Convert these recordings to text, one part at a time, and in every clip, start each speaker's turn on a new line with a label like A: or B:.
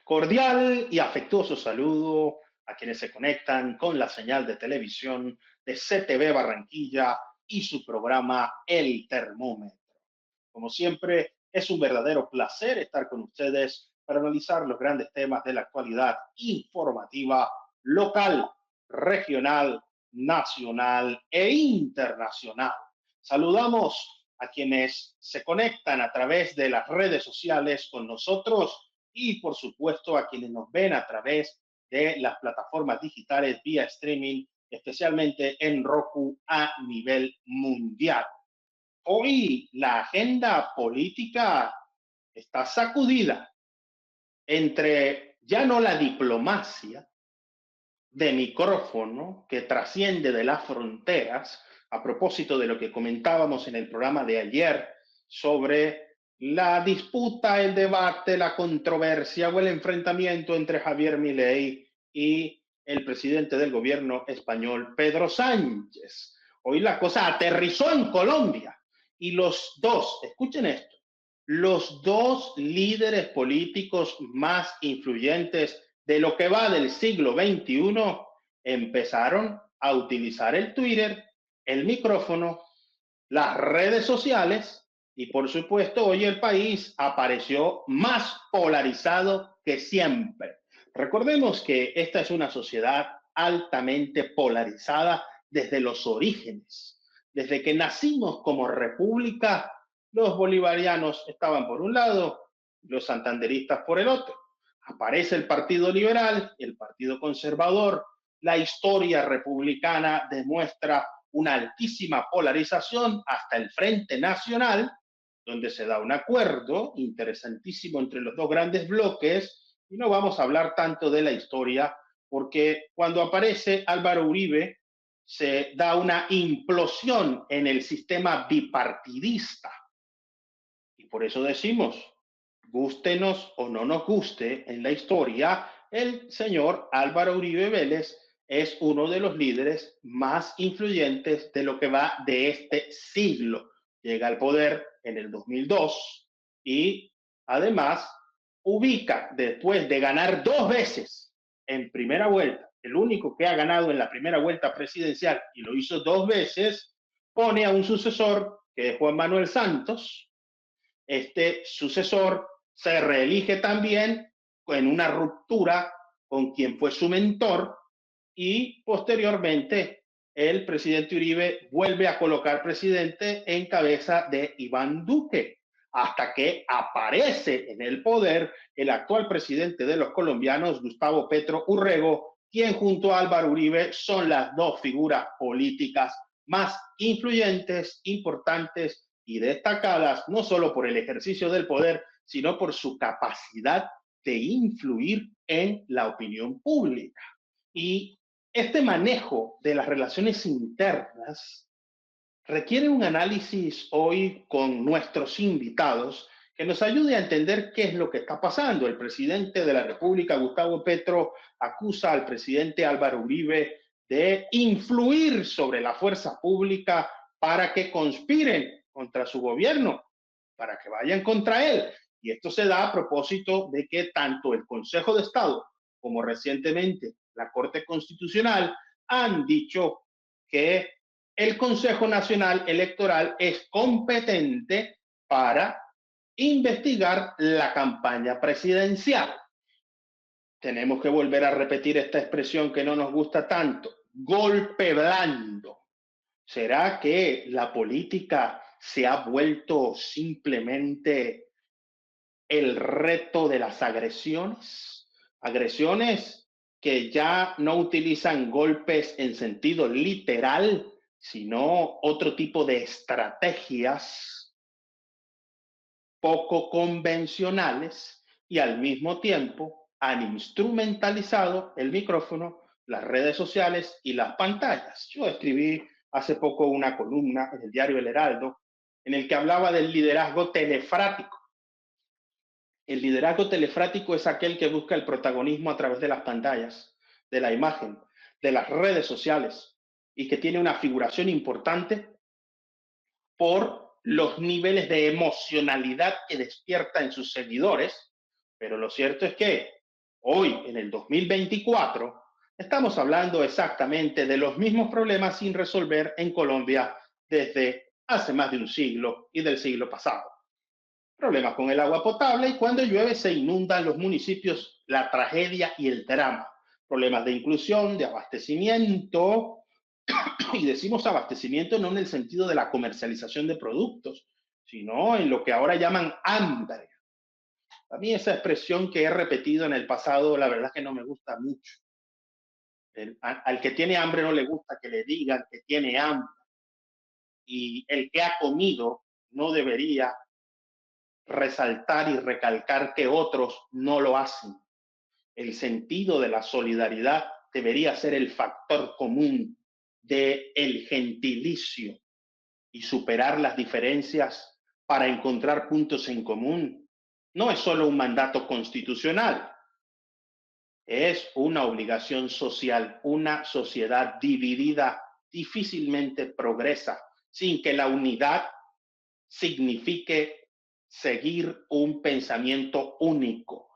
A: Cordial y afectuoso saludo a quienes se conectan con la señal de televisión de CTV Barranquilla y su programa El Termómetro. Como siempre, es un verdadero placer estar con ustedes para analizar los grandes temas de la actualidad informativa local, regional, nacional e internacional. Saludamos a quienes se conectan a través de las redes sociales con nosotros y, por supuesto, a quienes nos ven a través de las plataformas digitales vía streaming, especialmente en Roku a nivel mundial. Hoy la agenda política está sacudida entre ya no la diplomacia de micrófono que trasciende de las fronteras, a propósito de lo que comentábamos en el programa de ayer sobre la disputa, el debate, la controversia o el enfrentamiento entre Javier Milei y el presidente del gobierno español, Pedro Sánchez. Hoy la cosa aterrizó en Colombia y los dos, escuchen esto, los dos líderes políticos más influyentes de lo que va del siglo XXI empezaron a utilizar el Twitter, el micrófono, las redes sociales y por supuesto hoy el país apareció más polarizado que siempre. Recordemos que esta es una sociedad altamente polarizada desde los orígenes. Desde que nacimos como república, los bolivarianos estaban por un lado, los santanderistas por el otro. Aparece el Partido Liberal, el Partido Conservador. La historia republicana demuestra una altísima polarización hasta el Frente Nacional, donde se da un acuerdo interesantísimo entre los dos grandes bloques, y no vamos a hablar tanto de la historia, porque cuando aparece Álvaro Uribe, se da una implosión en el sistema bipartidista. Y por eso decimos, gústenos o no nos guste en la historia, el señor Álvaro Uribe Vélez es uno de los líderes más influyentes de lo que va de este siglo. Llega al poder en el 2002 y además ubica, después de ganar dos veces en primera vuelta, el único que ha ganado en la primera vuelta presidencial y lo hizo dos veces, pone a un sucesor que es Juan Manuel Santos. Este sucesor se reelige también en una ruptura con quien fue su mentor y posteriormente el presidente Uribe vuelve a colocar presidente en cabeza de Iván Duque, hasta que aparece en el poder el actual presidente de los colombianos, Gustavo Petro Urrego, quien junto a Álvaro Uribe son las dos figuras políticas más influyentes, importantes y destacadas, no solo por el ejercicio del poder, sino por su capacidad de influir en la opinión pública. Y este manejo de las relaciones internas requiere un análisis hoy con nuestros invitados que nos ayude a entender qué es lo que está pasando. El presidente de la República, Gustavo Petro, acusa al presidente Álvaro Uribe de influir sobre la fuerza pública para que conspiren contra su gobierno, para que vayan contra él. Y esto se da a propósito de que tanto el Consejo de Estado como recientemente la Corte Constitucional han dicho que el Consejo Nacional Electoral es competente para investigar la campaña presidencial. Tenemos que volver a repetir esta expresión que no nos gusta tanto, golpe blando. ¿Será que la política se ha vuelto simplemente el reto de las agresiones? Agresiones que ya no utilizan golpes en sentido literal, sino otro tipo de estrategias poco convencionales y al mismo tiempo han instrumentalizado el micrófono, las redes sociales y las pantallas. Yo escribí hace poco una columna en el diario El Heraldo en el que hablaba del liderazgo telefrático. El liderazgo telefrático es aquel que busca el protagonismo a través de las pantallas, de la imagen, de las redes sociales y que tiene una figuración importante por los niveles de emocionalidad que despierta en sus seguidores, pero lo cierto es que Hoy, en el 2024, estamos hablando exactamente de los mismos problemas sin resolver en Colombia desde hace más de un siglo y del siglo pasado. Problemas con el agua potable y cuando llueve se inundan los municipios, la tragedia y el drama. Problemas de inclusión, de abastecimiento, y decimos abastecimiento no en el sentido de la comercialización de productos, sino en lo que ahora llaman hambre. A mí esa expresión que he repetido en el pasado, la verdad es que no me gusta mucho. Al que tiene hambre no le gusta que le digan que tiene hambre. Y el que ha comido no debería resaltar y recalcar que otros no lo hacen. El sentido de la solidaridad debería ser el factor común del gentilicio y superar las diferencias para encontrar puntos en común. No es solo un mandato constitucional, es una obligación social. Una sociedad dividida difícilmente progresa sin que la unidad signifique seguir un pensamiento único.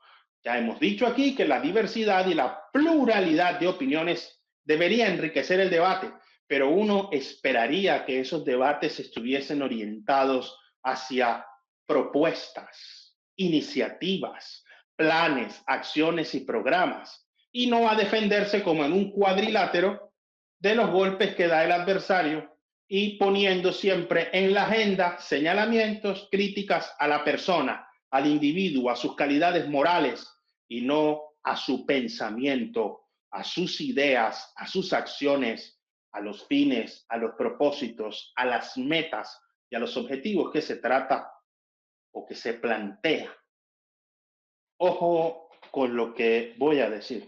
A: Ya hemos dicho aquí que la diversidad y la pluralidad de opiniones debería enriquecer el debate, pero uno esperaría que esos debates estuviesen orientados hacia propuestas, iniciativas, planes, acciones y programas, y no a defenderse como en un cuadrilátero de los golpes que da el adversario y poniendo siempre en la agenda señalamientos, críticas a la persona, al individuo, a sus calidades morales y no a su pensamiento, a sus ideas, a sus acciones, a los fines, a los propósitos, a las metas y a los objetivos que se trata o que se plantea. Ojo con lo que voy a decir.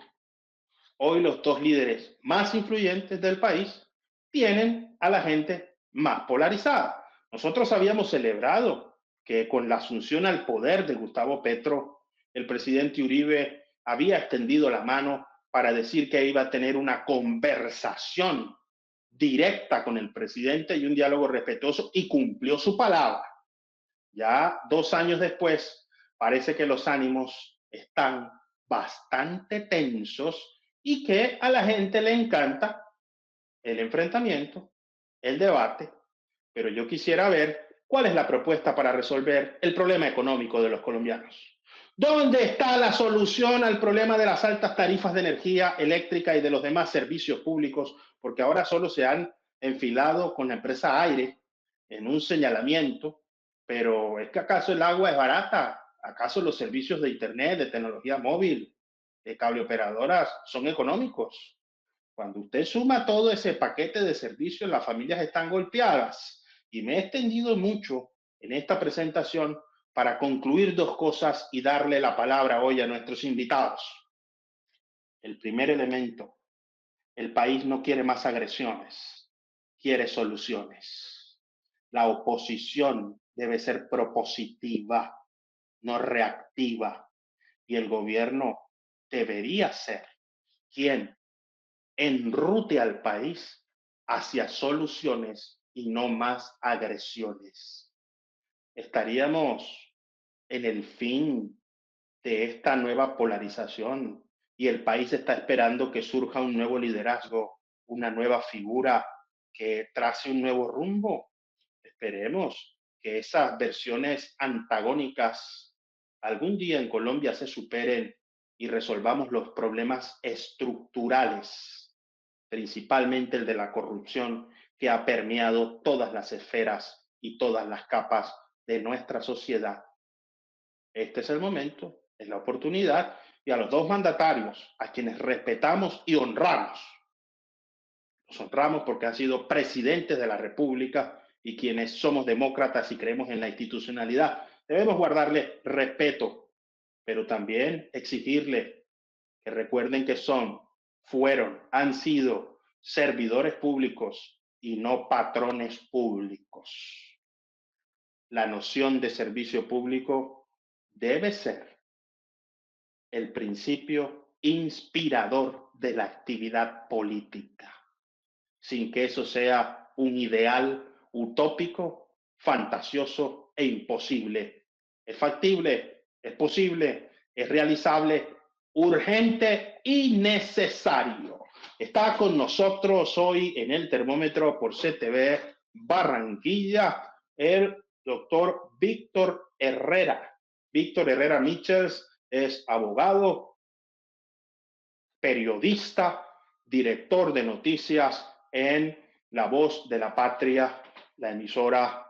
A: Hoy los dos líderes más influyentes del país tienen a la gente más polarizada. Nosotros habíamos celebrado que con la asunción al poder de Gustavo Petro, el presidente Uribe había extendido la mano para decir que iba a tener una conversación directa con el presidente y un diálogo respetuoso y cumplió su palabra. Ya 2 años después, parece que los ánimos están bastante tensos y que a la gente le encanta el enfrentamiento, el debate, pero yo quisiera ver cuál es la propuesta para resolver el problema económico de los colombianos. ¿Dónde está la solución al problema de las altas tarifas de energía eléctrica y de los demás servicios públicos? Porque ahora solo se han enfilado con la empresa Aire en un señalamiento, pero ¿es que acaso el agua es barata? ¿Acaso los servicios de Internet, de tecnología móvil, de cable operadoras son económicos? Cuando usted suma todo ese paquete de servicios, las familias están golpeadas. Y me he extendido mucho en esta presentación para concluir dos cosas y darle la palabra hoy a nuestros invitados. El primer elemento, el país no quiere más agresiones, quiere soluciones. La oposición debe ser propositiva, no reactiva. Y el gobierno debería ser quien enrute al país hacia soluciones y no más agresiones. Estaríamos en el fin de esta nueva polarización y el país está esperando que surja un nuevo liderazgo, una nueva figura que trace un nuevo rumbo. Esperemos que esas versiones antagónicas algún día en Colombia se superen y resolvamos los problemas estructurales, principalmente el de la corrupción que ha permeado todas las esferas y todas las capas de nuestra sociedad. Este es el momento, es la oportunidad, y a los dos mandatarios, a quienes respetamos y honramos, los honramos porque han sido presidentes de la República y quienes somos demócratas y creemos en la institucionalidad, debemos guardarle respeto, pero también exigirle que recuerden que fueron, han sido servidores públicos y no patrones públicos. La noción de servicio público debe ser el principio inspirador de la actividad política, sin que eso sea un ideal utópico, fantasioso e imposible. Es factible, es posible, es realizable, urgente y necesario. Está con nosotros hoy en el termómetro por CTV Barranquilla el doctor Víctor Herrera. Víctor Herrera Michels es abogado, periodista, director de noticias en La Voz de la Patria, la emisora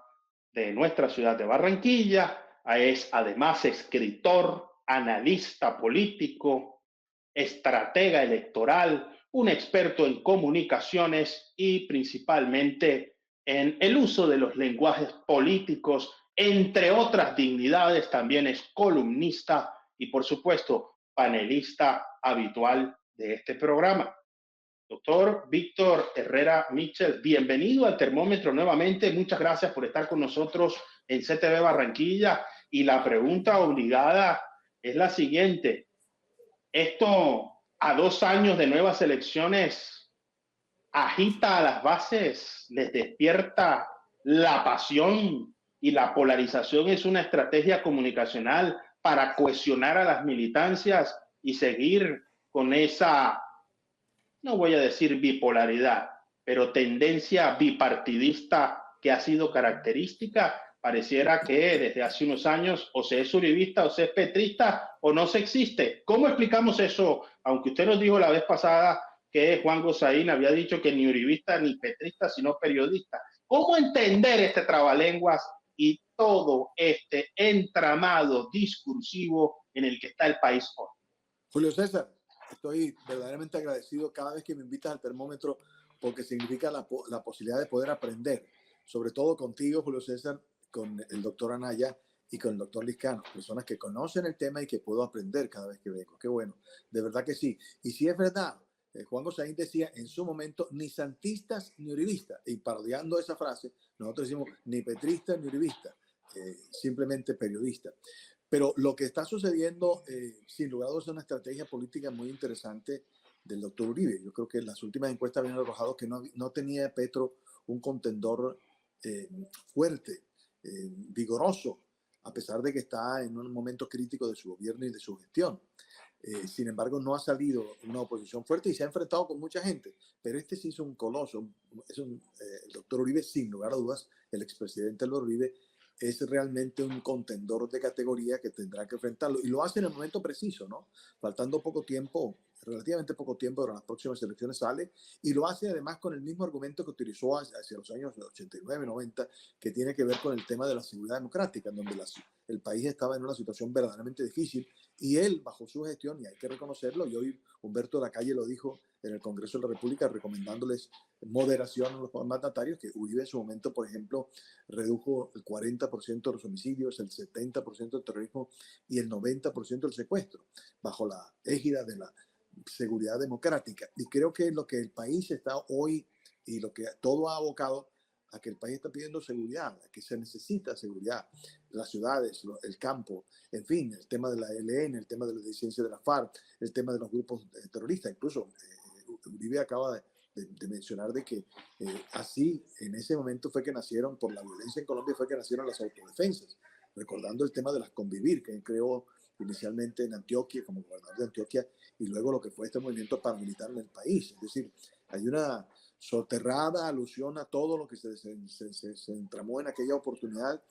A: de nuestra ciudad de Barranquilla. Es además escritor, analista político, estratega electoral, un experto en comunicaciones y principalmente en el uso de los lenguajes políticos, entre otras dignidades. También es columnista y, por supuesto, panelista habitual de este programa. Doctor Víctor Herrera Michels, bienvenido al termómetro nuevamente. Muchas gracias por estar con nosotros en CTV Barranquilla. Y la pregunta obligada es la siguiente. ¿Esto a 2 años de nuevas elecciones agita a las bases, les despierta la pasión y la polarización? ¿Es una estrategia comunicacional para cohesionar a las militancias y seguir con esa, no voy a decir bipolaridad, pero tendencia bipartidista que ha sido característica? Pareciera que desde hace unos años o se es uribista o se es petrista o no se existe. ¿Cómo explicamos eso? Aunque usted nos dijo la vez pasada que Juan Gosaín había dicho que ni uribista ni petrista, sino periodista. ¿Cómo entender este trabalenguas y todo este entramado discursivo en el que está el país hoy?
B: Julio César, estoy verdaderamente agradecido cada vez que me invitas al termómetro porque significa la posibilidad de poder aprender, sobre todo contigo, Julio César, con el doctor Anaya y con el doctor Liscano, personas que conocen el tema y que puedo aprender cada vez que vengo. Qué bueno, de verdad que sí. Y sí es verdad, Juan Gosaín decía en su momento, ni santistas ni uribistas, y parodiando esa frase, nosotros decimos ni petristas ni uribistas, simplemente periodistas. Pero lo que está sucediendo, sin lugar a dudas, es una estrategia política muy interesante del doctor Uribe. Yo creo que las últimas encuestas habían arrojado que no tenía Petro un contendor fuerte, vigoroso, a pesar de que está en un momento crítico de su gobierno y de su gestión. Sin embargo, no ha salido una oposición fuerte y se ha enfrentado con mucha gente. Pero este sí es un coloso. El doctor Uribe, sin lugar a dudas, el expresidente Álvaro Uribe, es realmente un contendor de categoría que tendrá que enfrentarlo. Y lo hace en el momento preciso, ¿no? Faltando poco tiempo, relativamente poco tiempo para las próximas elecciones sale, y lo hace además con el mismo argumento que utilizó hacia los años 89, 90, que tiene que ver con el tema de la seguridad democrática, en donde el país estaba en una situación verdaderamente difícil, y él, bajo su gestión, y hay que reconocerlo, y hoy Humberto de la Calle lo dijo en el Congreso de la República, recomendándoles moderación a los mandatarios, que Uribe en su momento, por ejemplo, redujo el 40% de los homicidios, el 70% del terrorismo y el 90% del secuestro, bajo la égida de la seguridad democrática. Y creo que lo que el país está hoy y lo que todo ha abocado a que el país está pidiendo seguridad, a que se necesita seguridad, las ciudades, el campo, en fin, el tema de la ELN, el tema de la disidencia de la FARC, el tema de los grupos terroristas. Incluso Uribe acaba de mencionar de que así en ese momento fue que nacieron, por la violencia en Colombia, fue que nacieron las autodefensas, recordando el tema de las convivir, que él creó inicialmente en Antioquia, como gobernador de Antioquia, y luego lo que fue este movimiento paramilitar en el país. Es decir, hay una soterrada alusión a todo lo que se entramó en aquella oportunidad,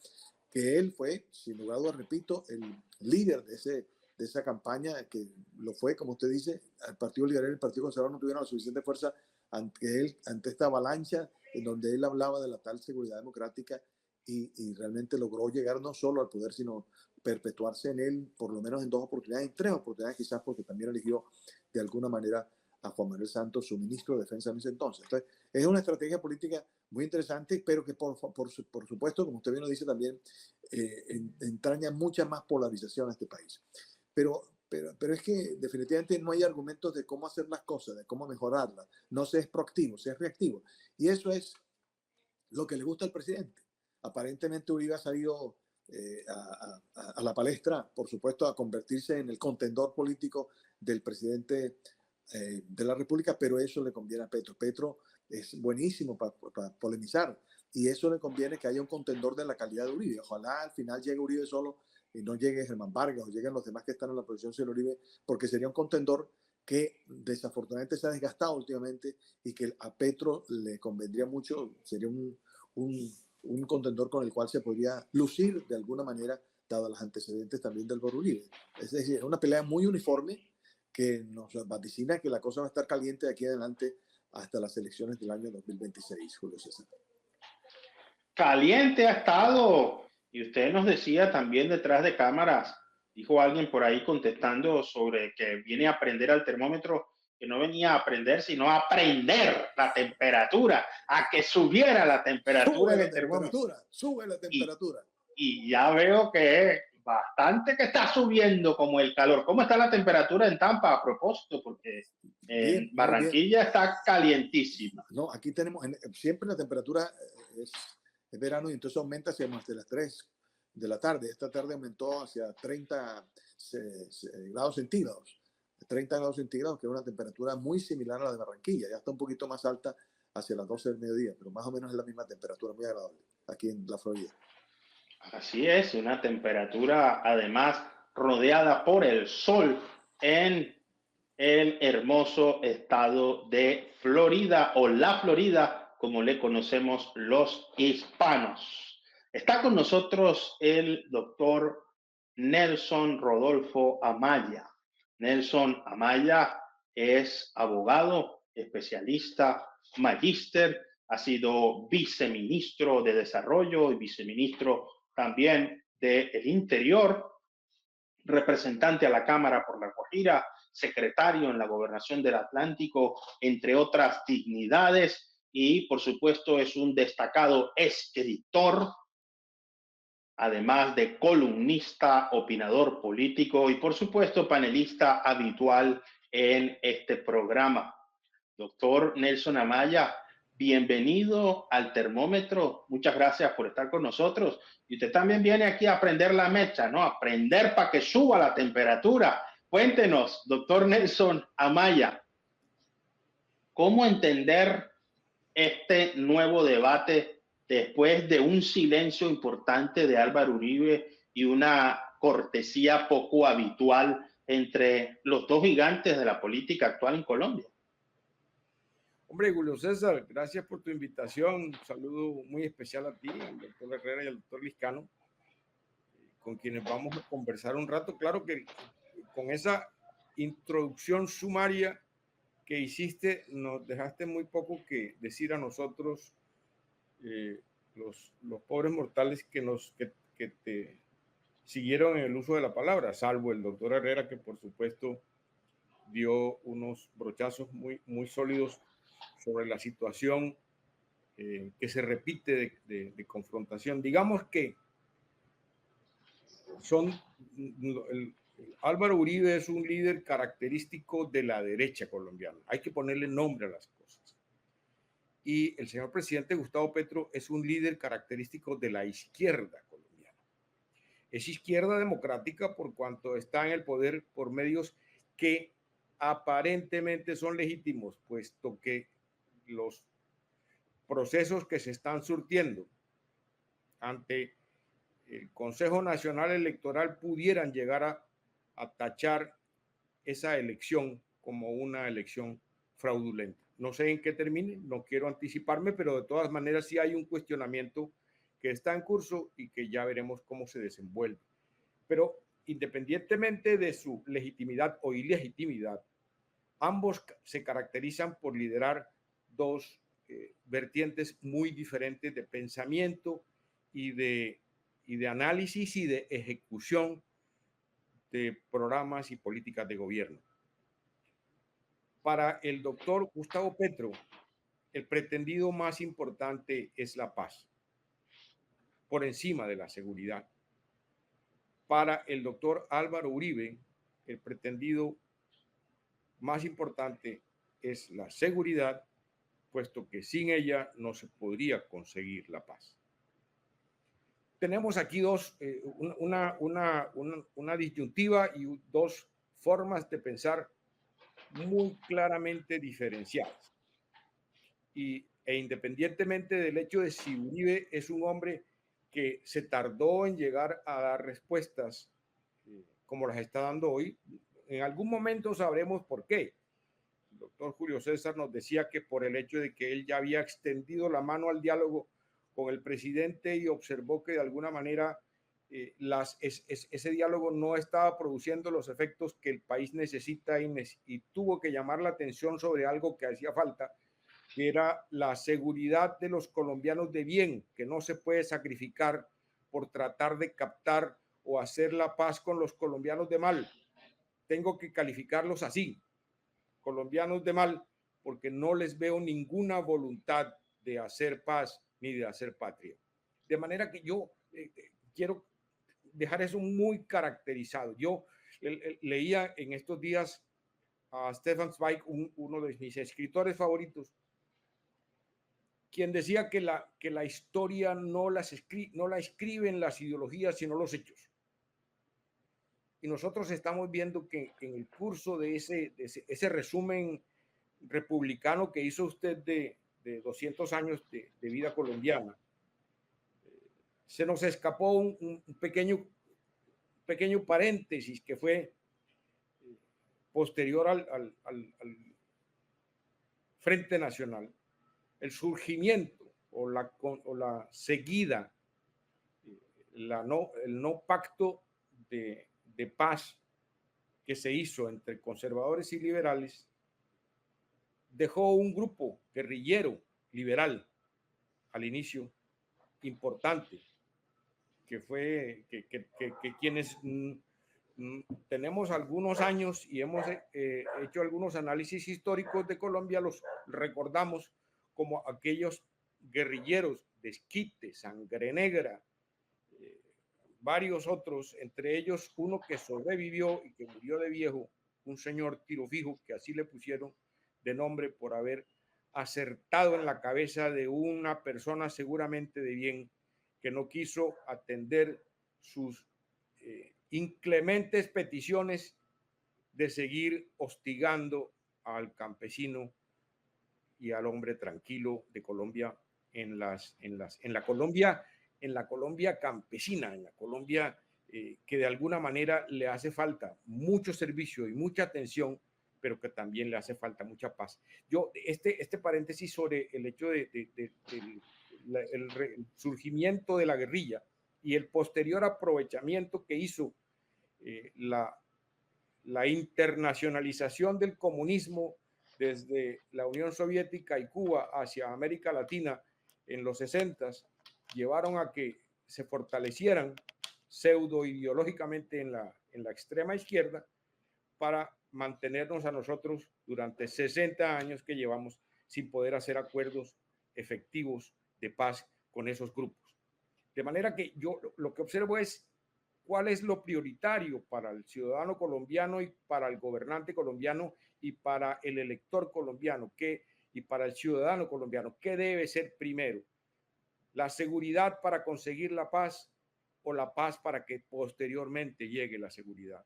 B: que él fue, sin lugar a dudas, repito, el líder de esa campaña, que lo fue, como usted dice, el Partido Liberal y el Partido Conservador no tuvieron la suficiente fuerza ante esta avalancha en donde él hablaba de la tal seguridad democrática y realmente logró llegar no solo al poder, sino perpetuarse en él, por lo menos en 2 oportunidades, en 3 oportunidades quizás, porque también eligió de alguna manera a Juan Manuel Santos, su ministro de Defensa en ese entonces. Entonces, es una estrategia política muy interesante, pero que por supuesto, como usted bien lo dice también, entraña mucha más polarización a este país. Pero es que definitivamente no hay argumentos de cómo hacer las cosas, de cómo mejorarlas. No se es proactivo, se es reactivo. Y eso es lo que le gusta al presidente. Aparentemente Uribe ha salido a la palestra, por supuesto, a convertirse en el contendor político del presidente de la República, pero eso le conviene a Petro. Petro es buenísimo para polemizar y eso le conviene que haya un contendor de la calidad de Uribe. Ojalá al final llegue Uribe solo y no llegue Germán Vargas o lleguen los demás que están en la posición señor Uribe, porque sería un contendor que desafortunadamente se ha desgastado últimamente y que a Petro le convendría mucho, sería un contendor con el cual se podría lucir de alguna manera, dado los antecedentes también del Uribe. Es decir, es una pelea muy uniforme que nos vaticina que la cosa va a estar caliente de aquí adelante hasta las elecciones del año 2026, Julio César.
A: Caliente ha estado, y usted nos decía también detrás de cámaras, dijo alguien por ahí contestando sobre que viene a aprender al termómetro, que no venía a aprender, sino a prender la temperatura, a que subiera la temperatura en el termómetro.
B: Sube la temperatura.
A: Y ya veo que es bastante que está subiendo como el calor. ¿Cómo está la temperatura en Tampa a propósito? Porque en Barranquilla está calientísima.
B: No, aquí tenemos, siempre la temperatura es verano y entonces aumenta hacia más de las 3 de la tarde. Esta tarde aumentó hacia 30 grados centígrados. 30 grados centígrados, que es una temperatura muy similar a la de Barranquilla. Ya está un poquito más alta hacia las 12 del mediodía, pero más o menos es la misma temperatura, muy agradable, aquí en la Florida.
A: Así es, una temperatura además rodeada por el sol en el hermoso estado de Florida, o la Florida, como le conocemos los hispanos. Está con nosotros el doctor Nelson Rodolfo Amaya. Nelson Amaya es abogado, especialista, magíster, ha sido viceministro de Desarrollo y viceministro también del Interior, representante a la Cámara por La Guajira, secretario en la Gobernación del Atlántico, entre otras dignidades, y por supuesto es un destacado escritor, además de columnista, opinador político y por supuesto panelista habitual en este programa. Doctor Nelson Amaya, bienvenido al termómetro. Muchas gracias por estar con nosotros. Y usted también viene aquí a prender la mecha, ¿no? A prender para que suba la temperatura. Cuéntenos, doctor Nelson Amaya, ¿cómo entender este nuevo debate después de un silencio importante de Álvaro Uribe y una cortesía poco habitual entre los dos gigantes de la política actual en Colombia?
C: Hombre, Julio César, gracias por tu invitación. Un saludo muy especial a ti, al doctor Herrera y al doctor Liscano, con quienes vamos a conversar un rato. Claro que con esa introducción sumaria que hiciste, nos dejaste muy poco que decir a nosotros, los pobres mortales que te siguieron en el uso de la palabra, salvo el doctor Herrera, que por supuesto dio unos brochazos muy sólidos sobre la situación que se repite de confrontación. Digamos que Álvaro Uribe es un líder característico de la derecha colombiana. Hay que ponerle nombre a las cosas. Y el señor presidente Gustavo Petro es un líder característico de la izquierda colombiana. Es izquierda democrática por cuanto está en el poder por medios que aparentemente son legítimos, puesto que los procesos que se están surtiendo ante el Consejo Nacional Electoral pudieran llegar a tachar esa elección como una elección fraudulenta. No sé en qué termine, no quiero anticiparme, pero de todas maneras sí hay un cuestionamiento que está en curso y que ya veremos cómo se desenvuelve. Pero independientemente de su legitimidad o ilegitimidad, ambos se caracterizan por liderar dos vertientes muy diferentes de pensamiento y de análisis y de ejecución de programas y políticas de gobierno. Para el doctor Gustavo Petro, el pretendido más importante es la paz, por encima de la seguridad. Para el doctor Álvaro Uribe, el pretendido más importante es la seguridad, puesto que sin ella no se podría conseguir la paz. Tenemos aquí una disyuntiva y dos formas de pensar muy claramente diferenciadas. E independientemente del hecho de si Uribe es un hombre que se tardó en llegar a dar respuestas como las está dando hoy. En algún momento sabremos por qué. El doctor Julio César nos decía que por el hecho de que él ya había extendido la mano al diálogo con el presidente y observó que de alguna manera ese diálogo no estaba produciendo los efectos que el país necesita y tuvo que llamar la atención sobre algo que hacía falta, que era la seguridad de los colombianos de bien, que no se puede sacrificar por tratar de captar o hacer la paz con los colombianos de mal. Tengo que calificarlos así, colombianos de mal, porque no les veo ninguna voluntad de hacer paz ni de hacer patria. De manera que yo quiero dejar eso muy caracterizado. Yo leía en estos días a Stefan Zweig, uno de mis escritores favoritos, quien decía que la historia no la escriben las ideologías, sino los hechos. Y nosotros estamos viendo que en el curso de ese resumen republicano que hizo usted de 200 años de vida colombiana, se nos escapó un pequeño paréntesis que fue posterior al Frente Nacional, el surgimiento o la seguida, el no pacto de paz que se hizo entre conservadores y liberales, dejó un grupo guerrillero liberal al inicio importante, que fue que quienes tenemos algunos años y hemos hecho algunos análisis históricos de Colombia, los recordamos como aquellos guerrilleros de Esquite, Sangre Negra, varios otros, entre ellos uno que sobrevivió y que murió de viejo, un señor Tiro Fijo, que así le pusieron de nombre por haber acertado en la cabeza de una persona seguramente de bien, que no quiso atender sus inclementes peticiones de seguir hostigando al campesino y al hombre tranquilo de Colombia en la Colombia campesina, en la Colombia que de alguna manera le hace falta mucho servicio y mucha atención, pero que también le hace falta mucha paz. Yo, este paréntesis sobre el hecho del surgimiento de la guerrilla y el posterior aprovechamiento que hizo la internacionalización del comunismo desde la Unión Soviética y Cuba hacia América Latina en los 60s, llevaron a que se fortalecieran pseudo ideológicamente en la extrema izquierda para mantenernos a nosotros durante 60 años que llevamos sin poder hacer acuerdos efectivos de paz con esos grupos. De manera que yo lo que observo es cuál es lo prioritario para el ciudadano colombiano y para el gobernante colombiano y para el elector colombiano y para el ciudadano colombiano. ¿Qué debe ser primero? ¿La seguridad para conseguir la paz o la paz para que posteriormente llegue la seguridad?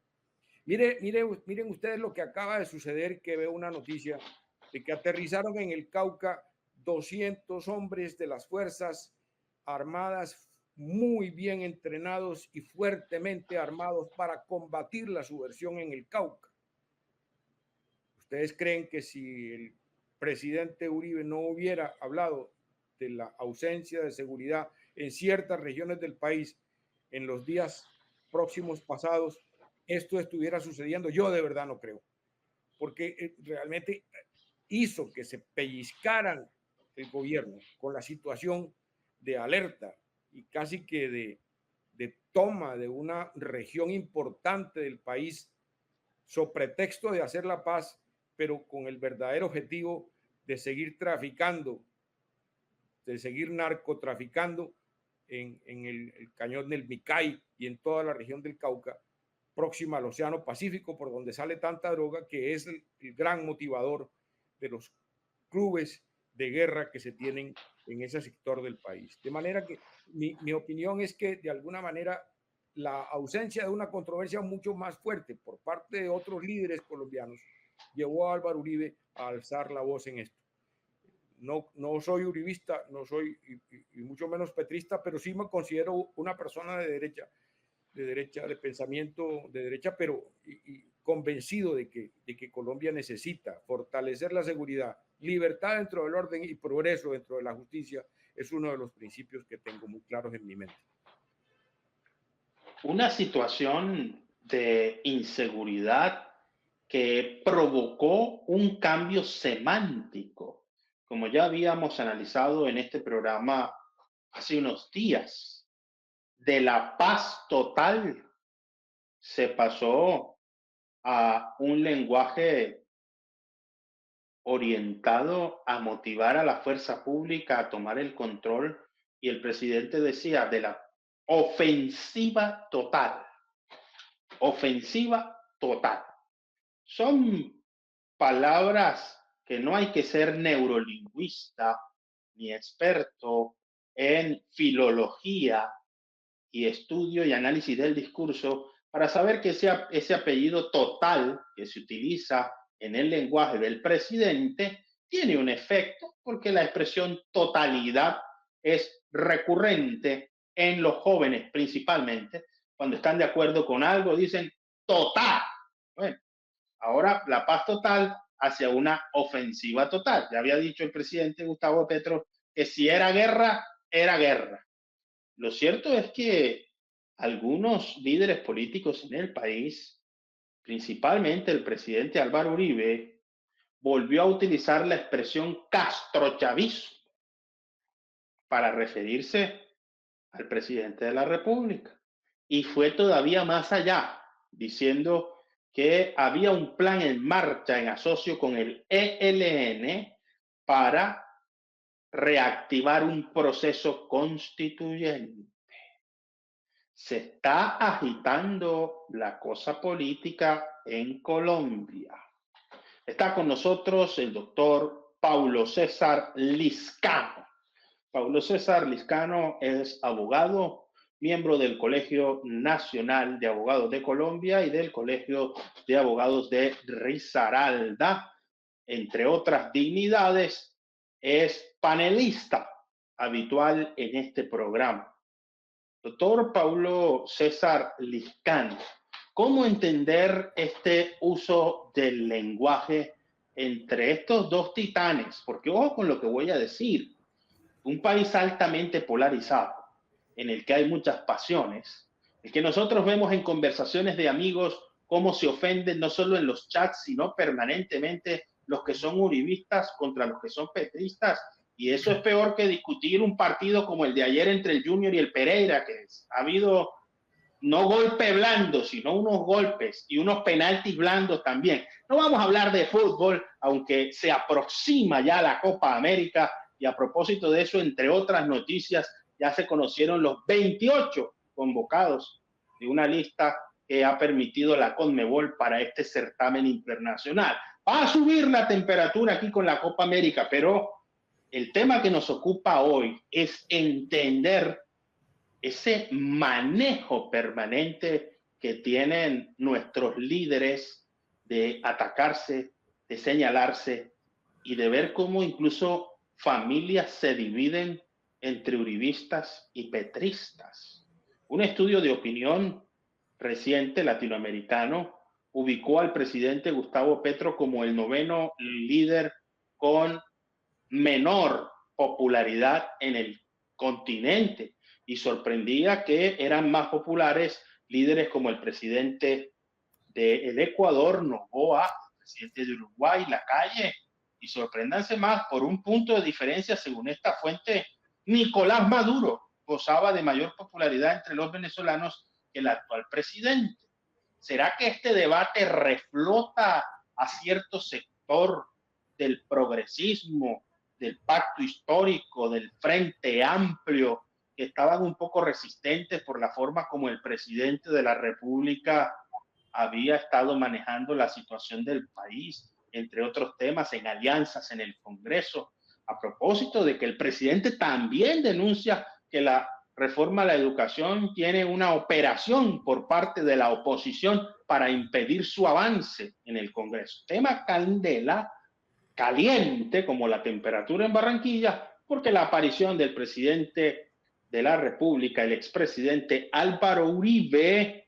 C: Miren ustedes lo que acaba de suceder, que veo una noticia de que aterrizaron en el Cauca 200 hombres de las Fuerzas Armadas muy bien entrenados y fuertemente armados para combatir la subversión en el Cauca. ¿Ustedes creen que si el presidente Uribe no hubiera hablado de la ausencia de seguridad en ciertas regiones del país en los días próximos pasados, esto estuviera sucediendo? Yo de verdad no creo, porque realmente hizo que se pellizcaran el gobierno con la situación de alerta y casi que de toma de una región importante del país, so pretexto de hacer la paz, pero con el verdadero objetivo de seguir traficando, de seguir narcotraficando en el cañón del Micay y en toda la región del Cauca, próxima al Océano Pacífico, por donde sale tanta droga, que es el gran motivador de los clubes de guerra que se tienen en ese sector del país. De manera que mi opinión es que de alguna manera la ausencia de una controversia mucho más fuerte por parte de otros líderes colombianos llevó a Álvaro Uribe a alzar la voz en esto. No soy uribista, no soy y mucho menos petrista, pero sí me considero una persona de derecha, de pensamiento de derecha, pero y convencido de que Colombia necesita fortalecer la seguridad, libertad dentro del orden y progreso dentro de la justicia. Es uno de los principios que tengo muy claros en mi mente.
A: Una situación de inseguridad que provocó un cambio semántico, como ya habíamos analizado en este programa hace unos días. De la paz total se pasó a un lenguaje orientado a motivar a la fuerza pública a tomar el control, y el presidente decía de la ofensiva total. Ofensiva total. Son palabras que no hay que ser neurolingüista ni experto en filología y estudio y análisis del discurso para saber que ese apellido total que se utiliza en el lenguaje del presidente tiene un efecto, porque la expresión totalidad es recurrente en los jóvenes principalmente. Cuando están de acuerdo con algo dicen total. Bueno, ahora la paz total hacia una ofensiva total. Ya había dicho el presidente Gustavo Petro que si era guerra, era guerra. Lo cierto es que algunos líderes políticos en el país, principalmente el presidente Álvaro Uribe, volvió a utilizar la expresión castrochavismo para referirse al presidente de la República. Y fue todavía más allá, diciendo que había un plan en marcha en asocio con el ELN para reactivar un proceso constituyente. Se está agitando la cosa política en Colombia. Está con nosotros el doctor Paulo César Liscano. Paulo César Liscano es abogado, miembro del Colegio Nacional de Abogados de Colombia y del Colegio de Abogados de Risaralda. Entre otras dignidades, es panelista habitual en este programa. Doctor Paulo César Liscano, ¿cómo entender este uso del lenguaje entre estos dos titanes? Porque ojo con lo que voy a decir. Un país altamente polarizado, en el que hay muchas pasiones, el que nosotros vemos en conversaciones de amigos cómo se ofenden no solo en los chats, sino permanentemente los que son uribistas contra los que son petristas. Y eso es peor que discutir un partido como el de ayer entre el Junior y el Pereira, que ha habido no golpe blando, sino unos golpes y unos penaltis blandos también. No vamos a hablar de fútbol, aunque se aproxima ya la Copa América, y a propósito de eso, entre otras noticias, ya se conocieron los 28 convocados de una lista que ha permitido la Conmebol para este certamen internacional. Va a subir la temperatura aquí con la Copa América, pero el tema que nos ocupa hoy es entender ese manejo permanente que tienen nuestros líderes de atacarse, de señalarse y de ver cómo incluso familias se dividen entre uribistas y petristas. Un estudio de opinión reciente latinoamericano ubicó al presidente Gustavo Petro como el 9º líder con menor popularidad en el continente, y sorprendía que eran más populares líderes como el presidente del Ecuador, Noboa, el presidente de Uruguay, Lacalle, y sorpréndanse más, por un punto de diferencia, según esta fuente, Nicolás Maduro gozaba de mayor popularidad entre los venezolanos que el actual presidente. ¿Será que este debate reflota a cierto sector del progresismo, del pacto histórico, del Frente Amplio, que estaban un poco resistentes por la forma como el presidente de la República había estado manejando la situación del país, entre otros temas, en alianzas en el Congreso, a propósito de que el presidente también denuncia que la reforma a la educación tiene una operación por parte de la oposición para impedir su avance en el Congreso? Tema candela, caliente como la temperatura en Barranquilla, porque la aparición del presidente de la República, el expresidente Álvaro Uribe,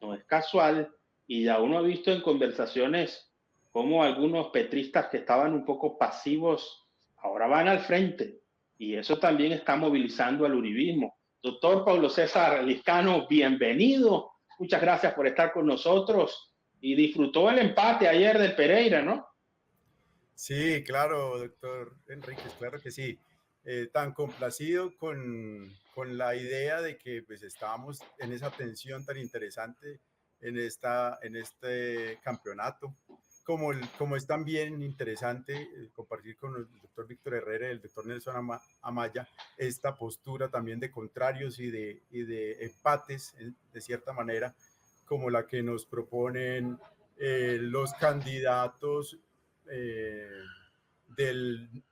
A: no es casual, y ya uno ha visto en conversaciones cómo algunos petristas que estaban un poco pasivos ahora van al frente, y eso también está movilizando al uribismo. Doctor Pablo César Liscano, bienvenido. Muchas gracias por estar con nosotros y disfrutó el empate ayer del Pereira, ¿no?
D: Sí, claro, doctor Enríquez, claro que sí. Tan complacido con la idea de que pues estábamos en esa tensión tan interesante en este campeonato, como es también interesante compartir con el doctor Víctor Herrera y el doctor Nelson Amaya esta postura también de contrarios y de empates, de cierta manera, como la que nos proponen los candidatos del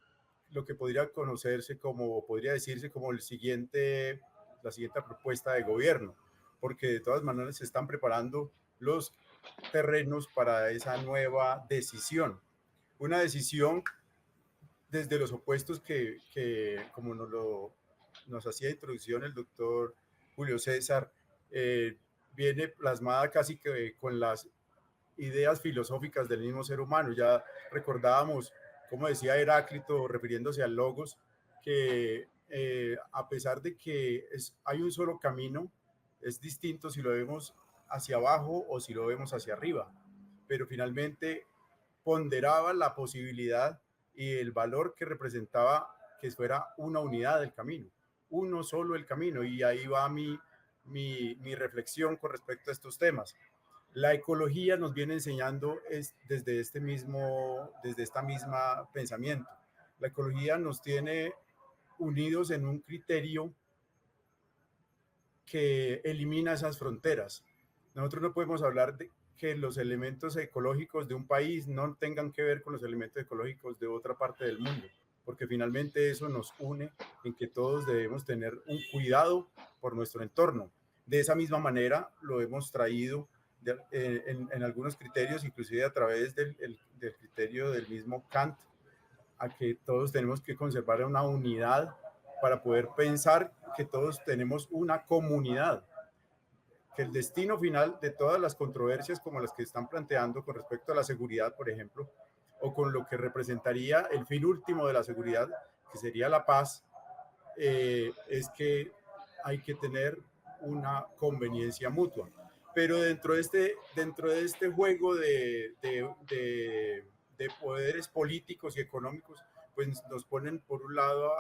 D: lo que podría conocerse como, podría decirse como la siguiente propuesta de gobierno, porque de todas maneras se están preparando los terrenos para esa nueva decisión. Una decisión desde los opuestos como nos hacía introducción el doctor Julio César, viene plasmada casi que con las ideas filosóficas del mismo ser humano. Ya recordábamos, como decía Heráclito, refiriéndose al logos, que a pesar de que hay un solo camino, es distinto si lo vemos hacia abajo o si lo vemos hacia arriba, pero finalmente ponderaba la posibilidad y el valor que representaba que fuera una unidad del camino, uno solo el camino, y ahí va mi reflexión con respecto a estos temas. La ecología nos viene enseñando desde este misma pensamiento. La ecología nos tiene unidos en un criterio que elimina esas fronteras. Nosotros no podemos hablar de que los elementos ecológicos de un país no tengan que ver con los elementos ecológicos de otra parte del mundo, porque finalmente eso nos une en que todos debemos tener un cuidado por nuestro entorno. De esa misma manera lo hemos traído en algunos criterios, inclusive a través del criterio del mismo Kant, a que todos tenemos que conservar una unidad para poder pensar que todos tenemos una comunidad, que el destino final de todas las controversias como las que están planteando con respecto a la seguridad, por ejemplo, o con lo que representaría el fin último de la seguridad, que sería la paz, es que hay que tener una conveniencia mutua. Pero dentro de este juego de poderes políticos y económicos, pues nos ponen por un lado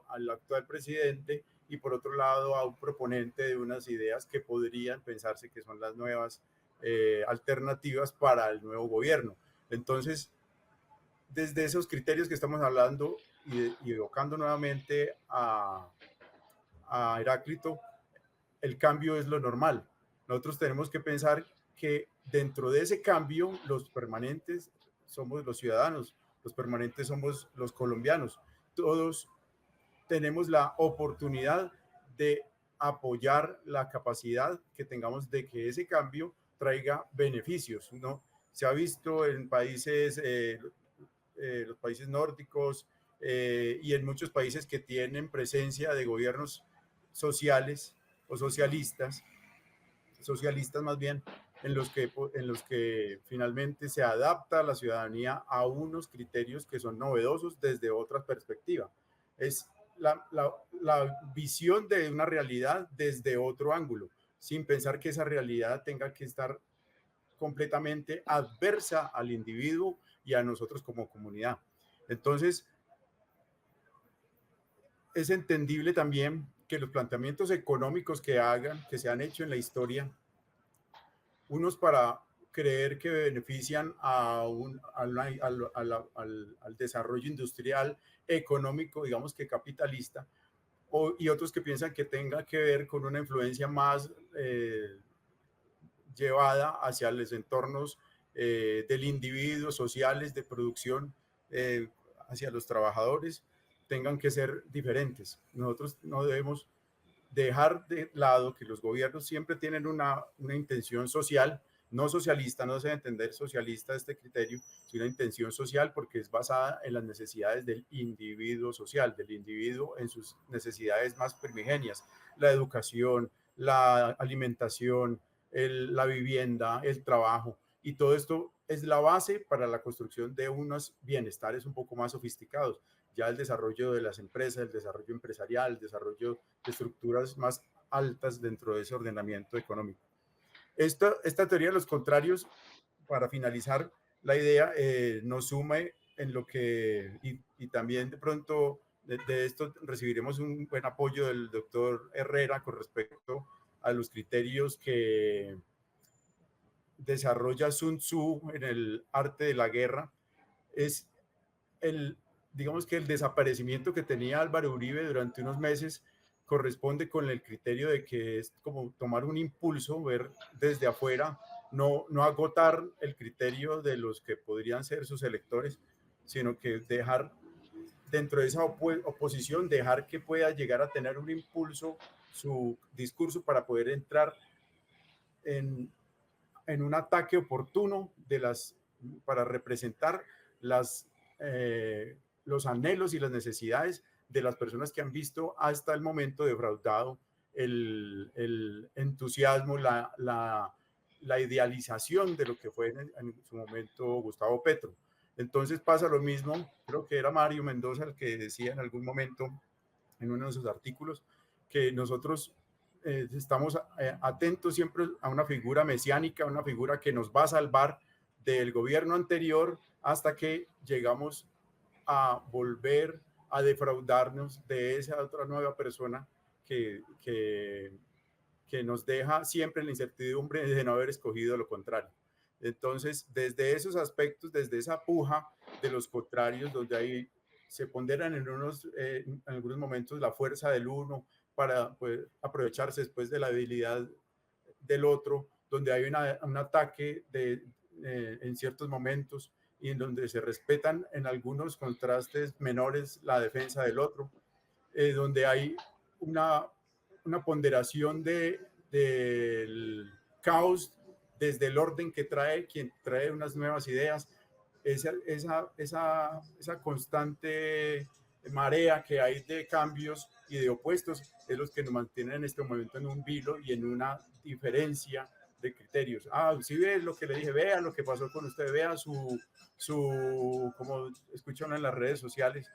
D: al actual presidente y por otro lado a un proponente de unas ideas que podrían pensarse que son las nuevas alternativas para el nuevo gobierno. Entonces, desde esos criterios que estamos hablando y evocando nuevamente a Heráclito, el cambio es lo normal. Nosotros tenemos que pensar que dentro de ese cambio, los permanentes somos los ciudadanos, los permanentes somos los colombianos. Todos tenemos la oportunidad de apoyar la capacidad que tengamos de que ese cambio traiga beneficios, ¿no? Se ha visto en países, los países nórdicos y en muchos países que tienen presencia de gobiernos sociales o socialistas más bien, en los que finalmente se adapta la ciudadanía a unos criterios que son novedosos desde otra perspectiva. Es la visión de una realidad desde otro ángulo, sin pensar que esa realidad tenga que estar completamente adversa al individuo y a nosotros como comunidad. Entonces, es entendible también que los planteamientos económicos que se han hecho en la historia, unos para creer que benefician al desarrollo industrial, económico, digamos que capitalista, y otros que piensan que tenga que ver con una influencia más llevada hacia los entornos del individuo, sociales, de producción, hacia los trabajadores, tengan que ser diferentes. Nosotros no debemos dejar de lado que los gobiernos siempre tienen una intención social no socialista, no se debe entender socialista este criterio, sino una intención social porque es basada en las necesidades del individuo social, del individuo en sus necesidades más primigenias, la educación, la alimentación, la vivienda, el trabajo, y todo esto es la base para la construcción de unos bienestares un poco más sofisticados. Ya el desarrollo de las empresas, el desarrollo empresarial, el desarrollo de estructuras más altas dentro de ese ordenamiento económico. Esta teoría de los contrarios, para finalizar la idea, nos sume en lo que, y también de pronto de esto recibiremos un buen apoyo del doctor Herrera con respecto a los criterios que desarrolla Sun Tzu en el arte de la guerra, es digamos que el desaparecimiento que tenía Álvaro Uribe durante unos meses corresponde con el criterio de que es como tomar un impulso, ver desde afuera, no agotar el criterio de los que podrían ser sus electores, sino que dejar dentro de esa oposición, dejar que pueda llegar a tener un impulso su discurso para poder entrar en un ataque oportuno para representar los anhelos y las necesidades de las personas que han visto hasta el momento defraudado el entusiasmo, la idealización de lo que fue en su momento Gustavo Petro. Entonces pasa lo mismo, creo que era Mario Mendoza el que decía en algún momento en uno de sus artículos que nosotros estamos atentos siempre a una figura mesiánica, una figura que nos va a salvar del gobierno anterior hasta que llegamos a volver a defraudarnos de esa otra nueva persona que nos deja siempre en la incertidumbre de no haber escogido lo contrario. Entonces, desde esos aspectos, desde esa puja de los contrarios, donde ahí se ponderan en algunos momentos la fuerza del uno para poder aprovecharse después de la debilidad del otro, donde hay un ataque en ciertos momentos y en donde se respetan en algunos contrastes menores la defensa del otro, donde hay una ponderación del caos desde el orden que trae quien trae unas nuevas ideas, esa constante marea que hay de cambios y de opuestos es los que nos mantienen en este momento en un vilo y en una diferencia de criterios. Si ve lo que le dije, vea lo que pasó con usted, vea como escuchan en las redes sociales,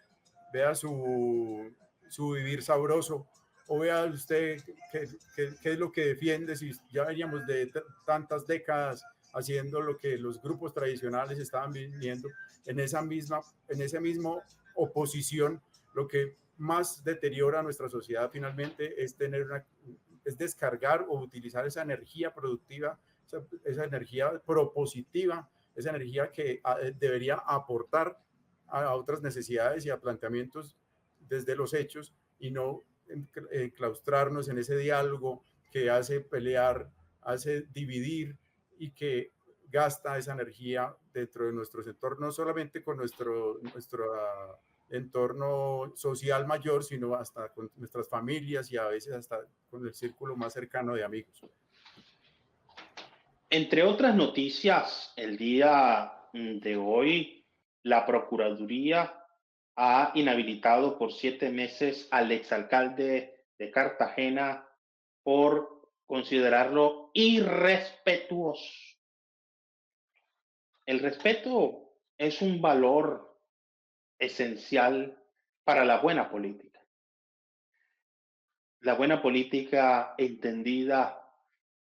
D: vea su vivir sabroso, o vea usted qué es lo que defiende, si ya veníamos de tantas décadas haciendo lo que los grupos tradicionales estaban viviendo en esa misma oposición. Lo que más deteriora a nuestra sociedad finalmente es es descargar o utilizar esa energía productiva, esa energía propositiva, esa energía que debería aportar a otras necesidades y a planteamientos desde los hechos y no enclaustrarnos en ese diálogo que hace pelear, hace dividir y que gasta esa energía dentro de nuestros entornos, no solamente con nuestro entorno social mayor, sino hasta con nuestras familias y a veces hasta con el círculo más cercano de amigos.
A: Entre otras noticias, el día de hoy, la Procuraduría ha inhabilitado por 7 meses al exalcalde de Cartagena por considerarlo irrespetuoso. El respeto es un valor esencial para la buena política. La buena política entendida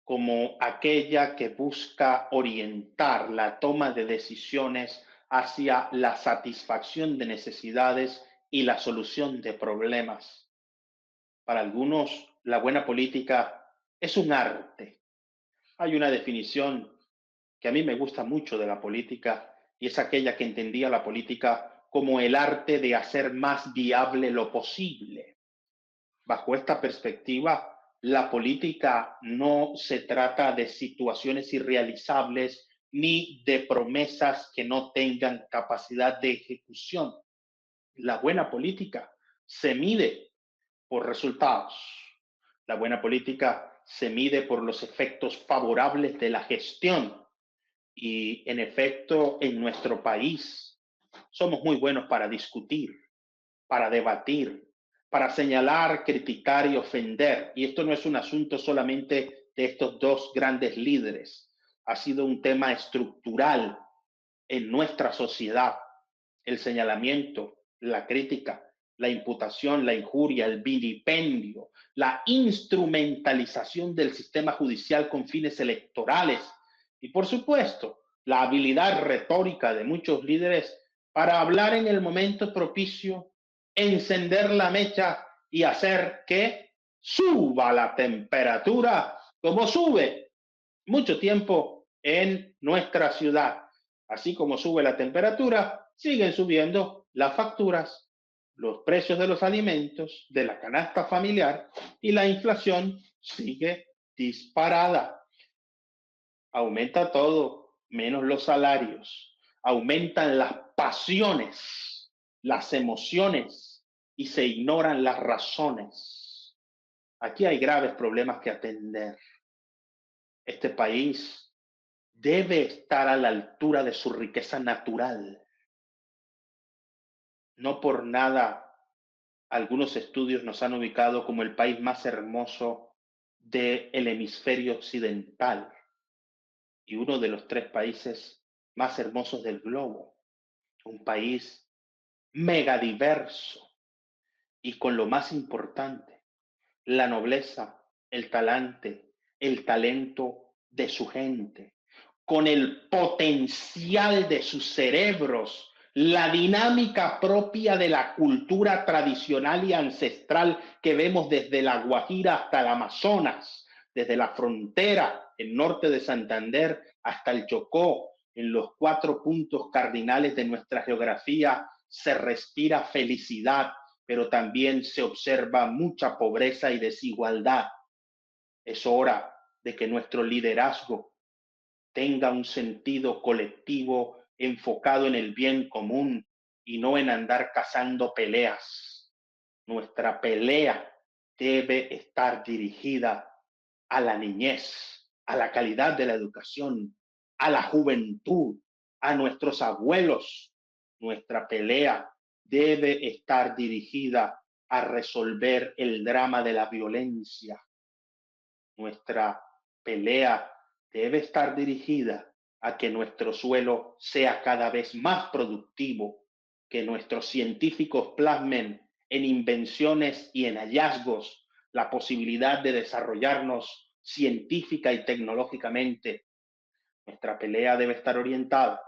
A: como aquella que busca orientar la toma de decisiones hacia la satisfacción de necesidades y la solución de problemas. Para algunos, la buena política es un arte. Hay una definición que a mí me gusta mucho de la política y es aquella que entendía la política como el arte de hacer más viable lo posible. Bajo esta perspectiva, la política no se trata de situaciones irrealizables ni de promesas que no tengan capacidad de ejecución. La buena política se mide por resultados. La buena política se mide por los efectos favorables de la gestión. Y en efecto, en nuestro país somos muy buenos para discutir, para debatir, para señalar, criticar y ofender. Y esto no es un asunto solamente de estos dos grandes líderes. Ha sido un tema estructural en nuestra sociedad. El señalamiento, la crítica, la imputación, la injuria, el vilipendio, la instrumentalización del sistema judicial con fines electorales y, por supuesto, la habilidad retórica de muchos líderes para hablar en el momento propicio, encender la mecha y hacer que suba la temperatura como sube mucho tiempo en nuestra ciudad. Así como sube la temperatura, siguen subiendo las facturas, los precios de los alimentos, de la canasta familiar, y la inflación sigue disparada. Aumenta todo, menos los salarios. Aumentan las pasiones, las emociones, y se ignoran las razones. Aquí hay graves problemas que atender. Este país debe estar a la altura de su riqueza natural. No por nada, algunos estudios nos han ubicado como el país más hermoso del hemisferio occidental y uno de los 3 países más hermosos del globo. Un país megadiverso y con lo más importante, la nobleza, el talento de su gente, con el potencial de sus cerebros, la dinámica propia de la cultura tradicional y ancestral que vemos desde la Guajira hasta el Amazonas, desde la frontera, el norte de Santander, hasta el Chocó. En los 4 puntos cardinales de nuestra geografía se respira felicidad, pero también se observa mucha pobreza y desigualdad. Es hora de que nuestro liderazgo tenga un sentido colectivo enfocado en el bien común y no en andar cazando peleas. Nuestra pelea debe estar dirigida a la niñez, a la calidad de la educación, a la juventud, a nuestros abuelos. Nuestra pelea debe estar dirigida a resolver el drama de la violencia. Nuestra pelea debe estar dirigida a que nuestro suelo sea cada vez más productivo, que nuestros científicos plasmen en invenciones y en hallazgos la posibilidad de desarrollarnos científica y tecnológicamente. Nuestra pelea debe estar orientada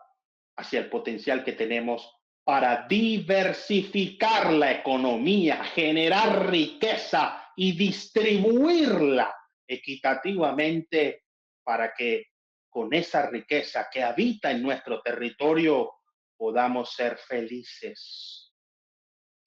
A: hacia el potencial que tenemos para diversificar la economía, generar riqueza y distribuirla equitativamente para que con esa riqueza que habita en nuestro territorio podamos ser felices.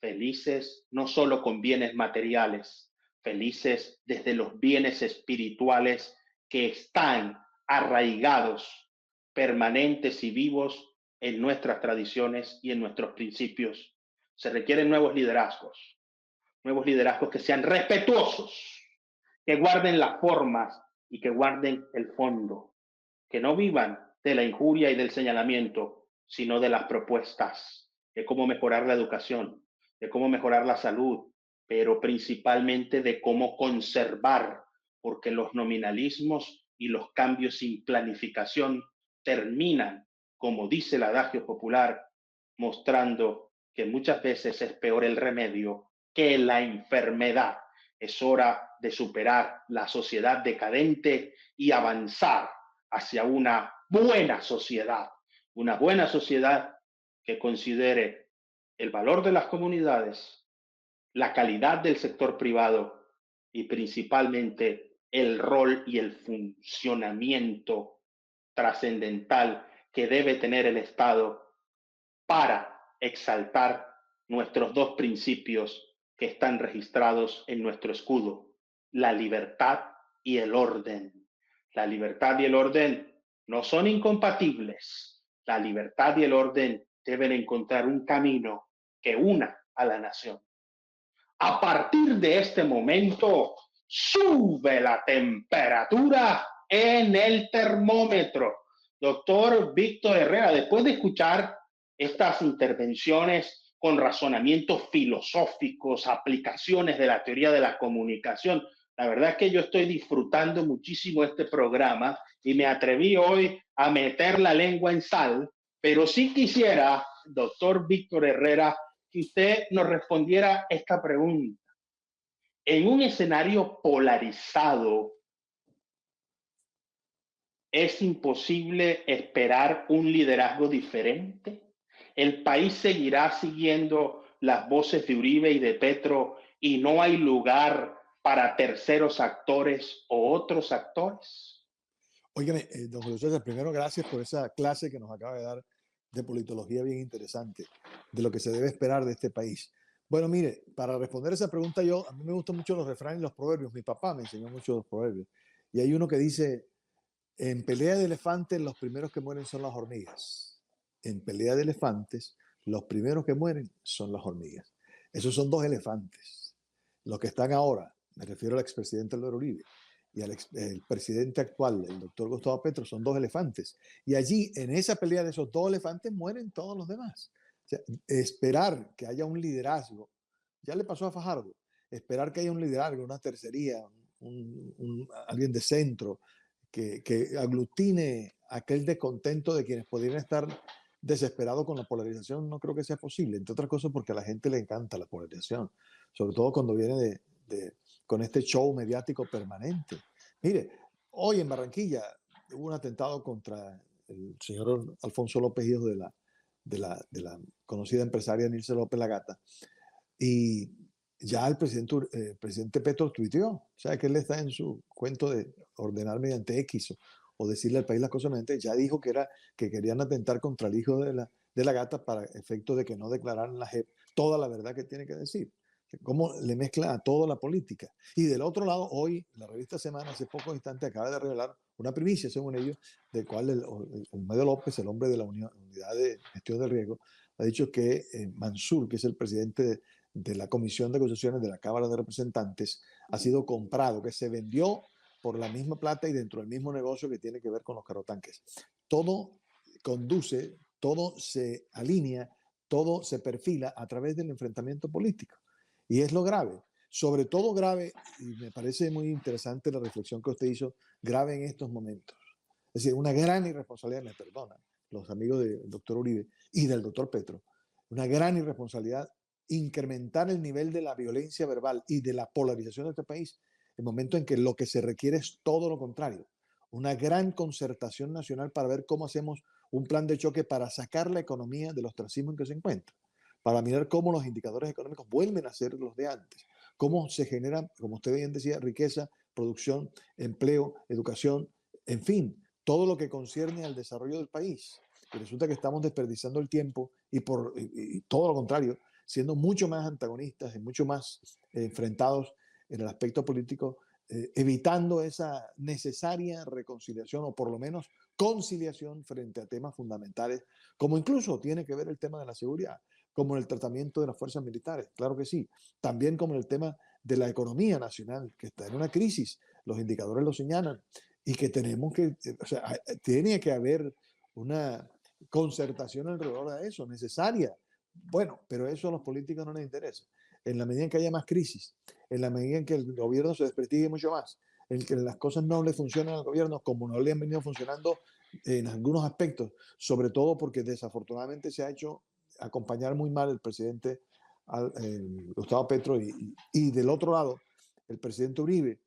A: Felices no solo con bienes materiales, felices desde los bienes espirituales que están arraigados, permanentes y vivos en nuestras tradiciones y en nuestros principios. Se requieren nuevos liderazgos que sean respetuosos, que guarden las formas y que guarden el fondo, que no vivan de la injuria y del señalamiento, sino de las propuestas, de cómo mejorar la educación, de cómo mejorar la salud, pero principalmente de cómo conservar, porque los nominalismos y los cambios sin planificación terminan, como dice el adagio popular, mostrando que muchas veces es peor el remedio que la enfermedad. Es hora de superar la sociedad decadente y avanzar hacia una buena sociedad que considere el valor de las comunidades, la calidad del sector privado y principalmente el rol y el funcionamiento trascendental que debe tener el Estado para exaltar nuestros 2 principios que están registrados en nuestro escudo, la libertad y el orden. La libertad y el orden no son incompatibles. La libertad y el orden deben encontrar un camino que una a la nación. A partir de este momento, sube la temperatura en el termómetro. Doctor Víctor Herrera, después de escuchar estas intervenciones con razonamientos filosóficos, aplicaciones de la teoría de la comunicación, la verdad es que yo estoy disfrutando muchísimo este programa y me atreví hoy a meter la lengua en sal, pero sí quisiera, doctor Víctor Herrera, que usted nos respondiera esta pregunta. En un escenario polarizado, ¿es imposible esperar un liderazgo diferente? ¿El país seguirá siguiendo las voces de Uribe y de Petro y no hay lugar para terceros actores o otros actores?
B: Óigame, don Julio César, primero gracias por esa clase que nos acaba de dar de politología bien interesante, de lo que se debe esperar de este país. Bueno, mire, para responder esa pregunta a mí me gustan mucho los refranes y los proverbios. Mi papá me enseñó mucho los proverbios. Y hay uno que dice, en pelea de elefantes los primeros que mueren son las hormigas. En pelea de elefantes los primeros que mueren son las hormigas. Esos son dos elefantes. Los que están ahora, me refiero al expresidente Álvaro Uribe y el presidente actual, el doctor Gustavo Petro, son dos elefantes. Y allí, en esa pelea de esos dos elefantes, mueren todos los demás. O sea, esperar que haya un liderazgo, ya le pasó a Fajardo, esperar que haya un liderazgo, una tercería, alguien de centro, que aglutine aquel descontento de quienes podrían estar desesperados con la polarización, no creo que sea posible. Entre otras cosas porque a la gente le encanta la polarización, sobre todo cuando viene con este show mediático permanente. Mire, hoy en Barranquilla hubo un atentado contra el señor Alfonso López, hijo de la conocida empresaria Nilce López Lagata, y ya el presidente Petro tuiteó, o sea que él está en su cuento de ordenar mediante X o decirle al país las cosas mediante, ya dijo que querían atentar contra el hijo de la gata para efecto de que no declararan la JEP toda la verdad que tiene que decir. Cómo le mezcla a toda la política. Y del otro lado, hoy, la revista Semana, hace pocos instantes, acaba de revelar una primicia, según ellos, del cual el Medio López, el hombre de la Unidad de Gestión del Riesgo, ha dicho que Mansur, que es el presidente de la Comisión de Acusaciones de la Cámara de Representantes, ha sido comprado, que se vendió por la misma plata y dentro del mismo negocio que tiene que ver con los carrotanques. Todo conduce, todo se alinea, todo se perfila a través del enfrentamiento político. Y es lo grave, sobre todo grave, y me parece muy interesante la reflexión que usted hizo, grave en estos momentos. Es decir, una gran irresponsabilidad, me perdonan los amigos del doctor Uribe y del doctor Petro, una gran irresponsabilidad incrementar el nivel de la violencia verbal y de la polarización de este país, en el momento en que lo que se requiere es todo lo contrario, una gran concertación nacional para ver cómo hacemos un plan de choque para sacar la economía del ostracismo en que se encuentra, para mirar cómo los indicadores económicos vuelven a ser los de antes, cómo se genera, como usted bien decía, riqueza, producción, empleo, educación, en fin, todo lo que concierne al desarrollo del país. Y resulta que estamos desperdiciando el tiempo y todo lo contrario, siendo mucho más antagonistas y mucho más enfrentados en el aspecto político, evitando esa necesaria reconciliación o por lo menos conciliación frente a temas fundamentales, como incluso tiene que ver el tema de la seguridad, como en el tratamiento de las fuerzas militares, claro que sí, también como en el tema de la economía nacional, que está en una crisis, los indicadores lo señalan, y que tenemos que, o sea, tiene que haber una concertación alrededor de eso, necesaria. Bueno, pero eso a los políticos no les interesa. En la medida en que haya más crisis, en la medida en que el gobierno se desprestigie mucho más, en que las cosas no le funcionan al gobierno como no le han venido funcionando en algunos aspectos, sobre todo porque desafortunadamente se ha hecho acompañar muy mal el presidente Gustavo Petro y del otro lado el presidente Uribe,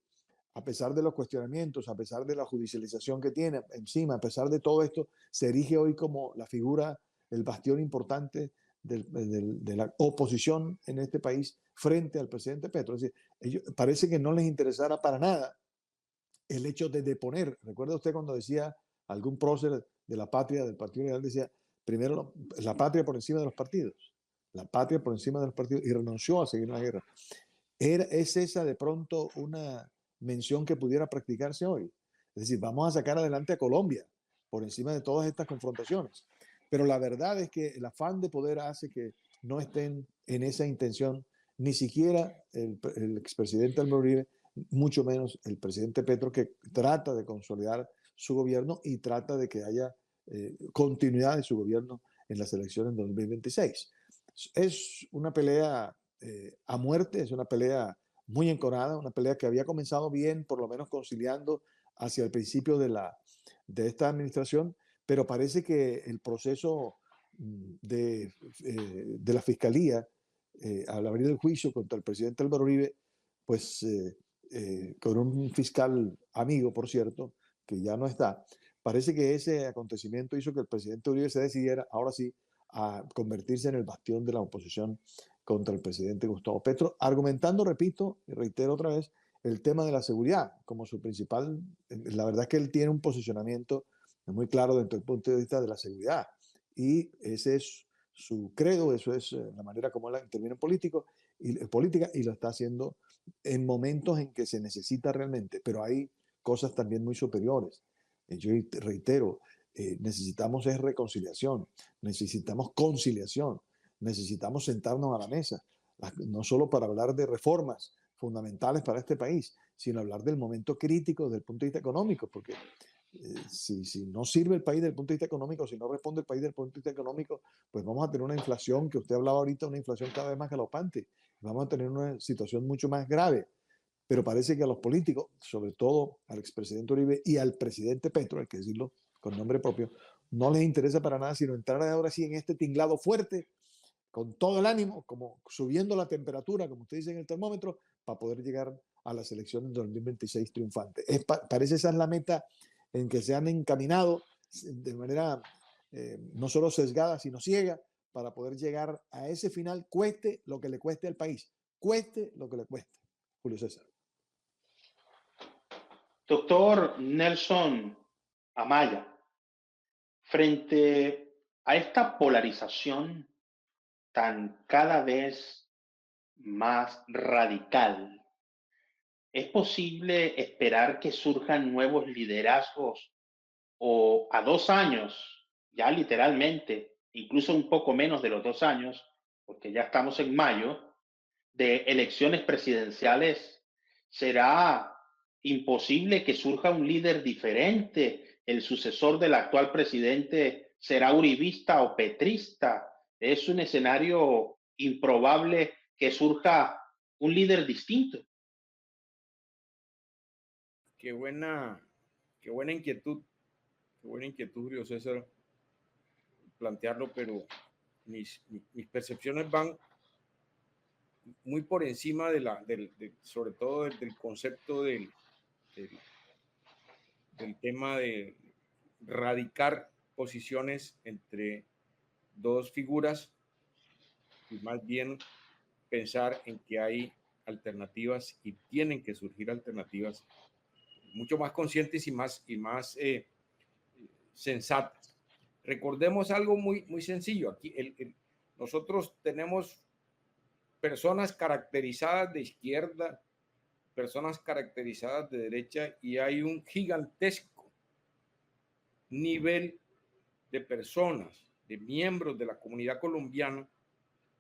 B: a pesar de los cuestionamientos, a pesar de la judicialización que tiene encima, a pesar de todo esto, se erige hoy como la figura, el bastión importante de la oposición en este país frente al presidente Petro. Es decir, parece que no les interesara para nada el hecho de deponer. ¿Recuerda usted cuando decía algún prócer de la patria, del Partido Liberal, decía, primero la patria por encima de los partidos, la patria por encima de los partidos, y renunció a seguir la guerra? ¿Es esa de pronto una mención que pudiera practicarse hoy? Es decir, vamos a sacar adelante a Colombia por encima de todas estas confrontaciones. Pero la verdad es que el afán de poder hace que no estén en esa intención ni siquiera el expresidente Álvaro Uribe mucho menos el presidente Petro, que trata de consolidar su gobierno y trata de que haya continuidad de su gobierno en las elecciones de 2026. Es una pelea a muerte, es una pelea muy enconada, una pelea que había comenzado bien, por lo menos conciliando hacia el principio de esta administración, pero parece que el proceso de la Fiscalía, al abrir el juicio contra el presidente Álvaro Uribe, pues con un fiscal amigo, por cierto, que ya no está, parece que ese acontecimiento hizo que el presidente Uribe se decidiera, ahora sí, a convertirse en el bastión de la oposición contra el presidente Gustavo Petro, argumentando, repito y reitero otra vez, el tema de la seguridad como su principal. La verdad es que él tiene un posicionamiento muy claro dentro del punto de vista de la seguridad, y ese es su credo, eso es la manera como él interviene en política, y lo está haciendo en momentos en que se necesita realmente, pero hay cosas también muy superiores. Yo reitero, necesitamos es reconciliación, necesitamos conciliación, necesitamos sentarnos a la mesa, no solo para hablar de reformas fundamentales para este país, sino hablar del momento crítico desde el punto de vista económico, porque si no sirve el país desde el punto de vista económico, si no responde el país desde el punto de vista económico, pues vamos a tener una inflación, que usted hablaba ahorita, una inflación cada vez más galopante, vamos a tener una situación mucho más grave. Pero parece que a los políticos, sobre todo al expresidente Uribe y al presidente Petro, hay que decirlo con nombre propio, no les interesa para nada sino entrar ahora sí en este tinglado fuerte, con todo el ánimo, como subiendo la temperatura, como usted dice en el termómetro, para poder llegar a las elecciones de 2026 triunfantes. Parece esa es la meta en que se han encaminado de manera no solo sesgada, sino ciega, para poder llegar a ese final, cueste lo que le cueste al país, cueste lo que le cueste. Julio César.
A: Doctor Nelson Amaya, frente a esta polarización tan cada vez más radical, ¿es posible esperar que surjan nuevos liderazgos o a 2 años, ya literalmente, incluso un poco menos de los 2 años, porque ya estamos en mayo, de elecciones presidenciales? ¿Será imposible que surja un líder diferente? ¿El sucesor del actual presidente será uribista o petrista? ¿Es un escenario improbable que surja un líder distinto?
C: Qué buena, qué buena inquietud, Julio César, plantearlo, pero mis percepciones van muy por encima sobre todo del concepto del tema de radicar posiciones entre dos figuras, y más bien pensar en que hay alternativas y tienen que surgir alternativas mucho más conscientes y más sensatas. Recordemos algo muy sencillo. Aquí nosotros tenemos personas caracterizadas de izquierda, personas caracterizadas de derecha, y hay un gigantesco nivel de personas, de miembros de la comunidad colombiana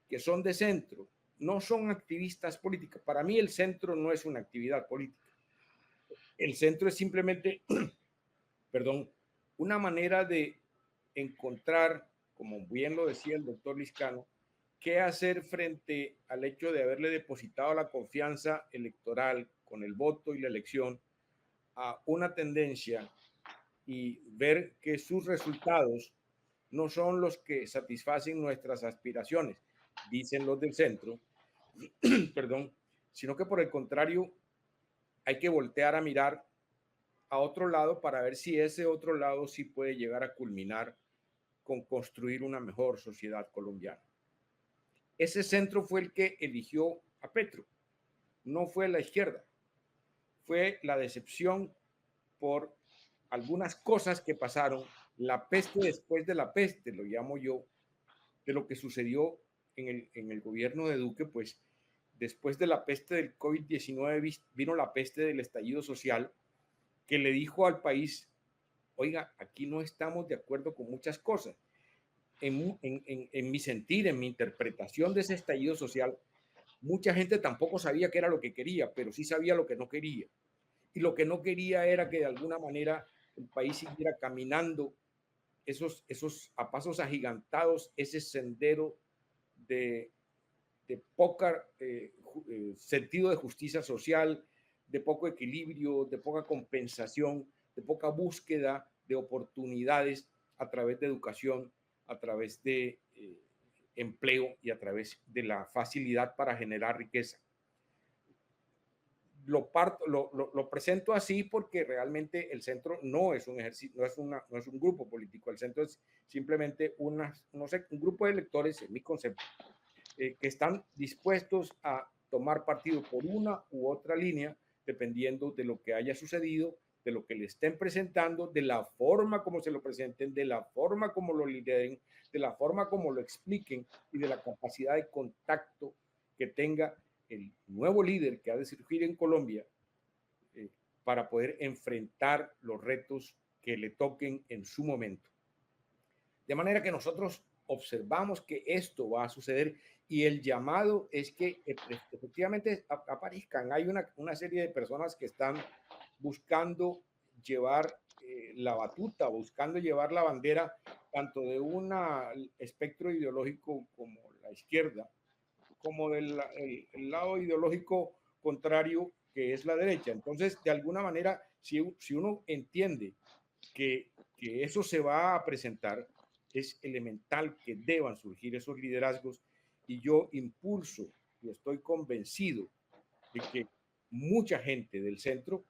C: que son de centro, no son activistas políticos. Para mí el centro no es una actividad política. El centro es simplemente, perdón, una manera de encontrar, como bien lo decía el doctor Liscano, qué hacer frente al hecho de haberle depositado la confianza electoral con el voto y la elección a una tendencia y ver que sus resultados no son los que satisfacen nuestras aspiraciones, dicen los del centro, perdón, sino que por el contrario hay que voltear a mirar a otro lado para ver si ese otro lado sí puede llegar a culminar con construir una mejor sociedad colombiana. Ese centro fue el que eligió a Petro, no fue la izquierda, fue la decepción por algunas cosas que pasaron, la peste después de la peste, lo llamo yo, de lo que sucedió en el gobierno de Duque. Pues después de la peste del COVID-19 vino la peste del estallido social, que le dijo al país, oiga, aquí no estamos de acuerdo con muchas cosas. En mi sentir, en mi interpretación de ese estallido social, Mucha gente tampoco sabía qué era lo que quería, pero sí sabía lo que no quería. Y lo que no quería era que de alguna manera el país siguiera caminando esos a pasos agigantados, ese sendero de, de poca sentido de justicia social, de poco equilibrio, de poca compensación, de poca búsqueda de oportunidades a través de educación, a través de empleo y a través de la facilidad para generar riqueza. Lo presento así porque realmente el centro no es un ejercicio, no es un grupo político, el centro es simplemente un grupo de electores, en mi concepto, que están dispuestos a tomar partido por una u otra línea, dependiendo de lo que haya sucedido, de lo que le estén presentando, de la forma como se lo presenten, de la forma como lo lideren, de la forma como lo expliquen y de la capacidad de contacto que tenga el nuevo líder que ha de surgir en Colombia para poder enfrentar los retos que le toquen en su momento. De manera que nosotros observamos que esto va a suceder y el llamado es que efectivamente aparezcan. Hay una serie de personas que están buscando llevar la batuta, buscando llevar la bandera tanto de un espectro ideológico como la izquierda, como del el lado ideológico contrario que es la derecha. Entonces, de alguna manera, si uno entiende que eso se va a presentar, es elemental que deban surgir esos liderazgos y yo impulso y estoy convencido de que mucha gente del centro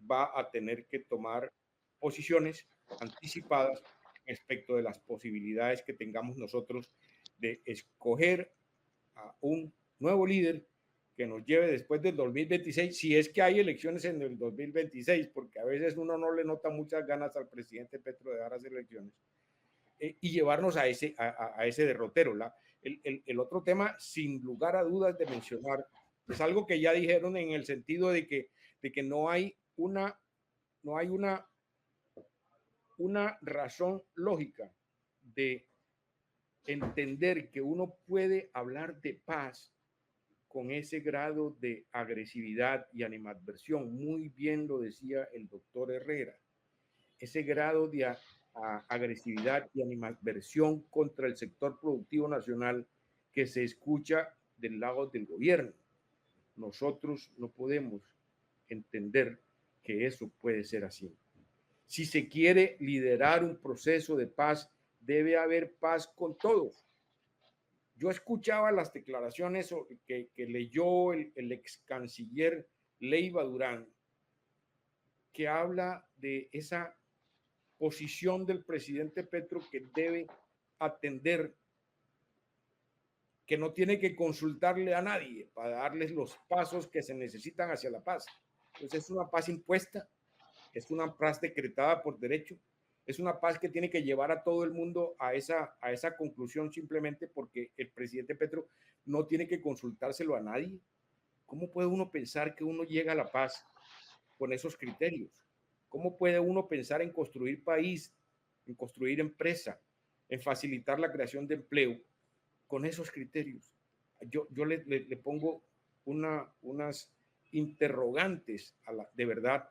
C: va a tener que tomar posiciones anticipadas respecto de las posibilidades que tengamos nosotros de escoger a un nuevo líder que nos lleve después del 2026, si es que hay elecciones en el 2026, porque a veces uno no le nota muchas ganas al presidente Petro de dar las elecciones, y llevarnos a ese derrotero. El otro tema, sin lugar a dudas de mencionar, es algo que ya dijeron en el sentido de que no hay una razón lógica de entender que uno puede hablar de paz con ese grado de agresividad y animadversión. Muy bien lo decía el doctor Herrera. Ese grado de agresividad y animadversión contra el sector productivo nacional que se escucha del lado del gobierno. Nosotros no podemos entender que eso puede ser así. Si se quiere liderar un proceso de paz, debe haber paz con todos. Yo escuchaba las declaraciones que leyó el ex canciller Leiva Durán, que habla de esa posición del presidente Petro que debe atender, que no tiene que consultarle a nadie para darles los pasos que se necesitan hacia la paz. Entonces es una paz impuesta, es una paz decretada por derecho, es una paz que tiene que llevar a todo el mundo a esa conclusión simplemente porque el presidente Petro no tiene que consultárselo a nadie. ¿Cómo puede uno pensar que uno llega a la paz con esos criterios? ¿Cómo puede uno pensar en construir país, en construir empresa, en facilitar la creación de empleo con esos criterios? Yo le pongo unas interrogantes de verdad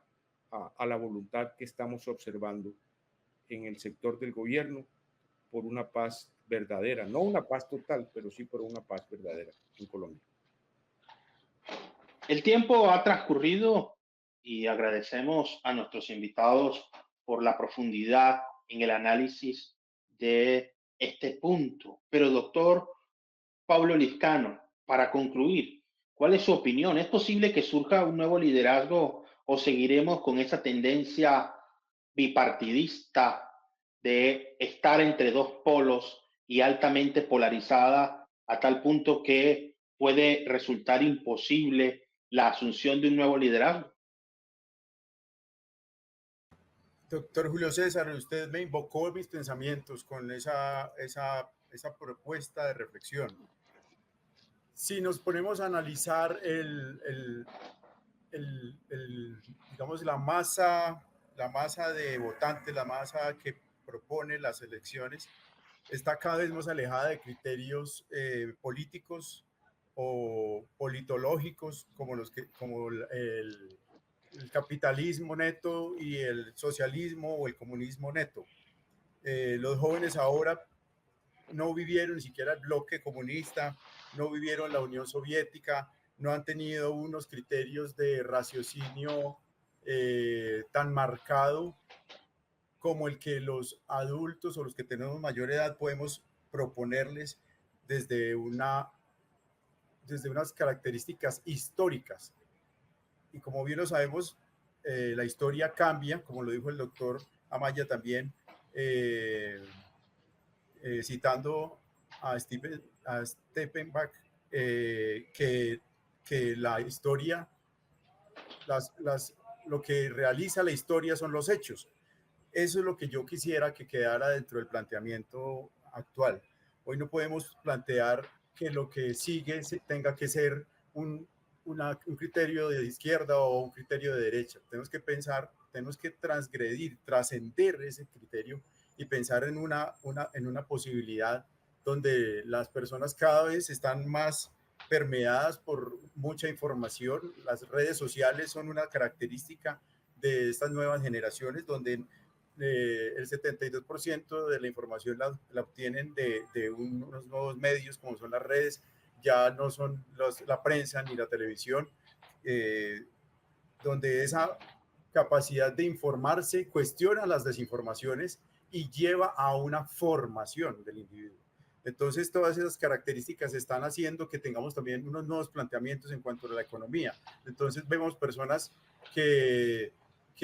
C: a la voluntad que estamos observando en el sector del gobierno por una paz verdadera, no una paz total, pero sí por una paz verdadera en Colombia.
A: El tiempo ha transcurrido y agradecemos a nuestros invitados por la profundidad en el análisis de este punto. Pero, doctor Pablo Lizcano, para concluir, ¿cuál es su opinión? ¿Es posible que surja un nuevo liderazgo o seguiremos con esa tendencia bipartidista de estar entre dos polos y altamente polarizada a tal punto que puede resultar imposible la asunción de un nuevo liderazgo?
D: Doctor Julio César, usted me invocó mis pensamientos con esa propuesta de reflexión. Si nos ponemos a analizar digamos, la masa de votantes, la masa que propone las elecciones, está cada vez más alejada de criterios políticos o politológicos como el capitalismo neto y el socialismo o el comunismo neto. Los jóvenes ahora no vivieron ni siquiera el bloque comunista, no vivieron la Unión Soviética, no han tenido unos criterios de raciocinio tan marcado como el que los adultos o los que tenemos mayor edad podemos proponerles desde unas características históricas. Y como bien lo sabemos, la historia cambia, como lo dijo el doctor Amaya también, citando a Stephen Bach, que la historia, lo que realiza la historia son los hechos. Eso es lo que yo quisiera que quedara dentro del planteamiento actual. Hoy no podemos plantear que lo que sigue tenga que ser un criterio de izquierda o un criterio de derecha. Tenemos que pensar, tenemos que transgredir, trascender ese criterio y pensar en una posibilidad donde las personas cada vez están más permeadas por mucha información. Las redes sociales son una característica de estas nuevas generaciones donde el 72% de la información la obtienen de unos nuevos medios como son las redes, ya no son la prensa ni la televisión, donde esa capacidad de informarse cuestiona las desinformaciones y lleva a una formación del individuo. Entonces, todas esas características están haciendo que tengamos también unos nuevos planteamientos en cuanto a la economía. Entonces, vemos personas que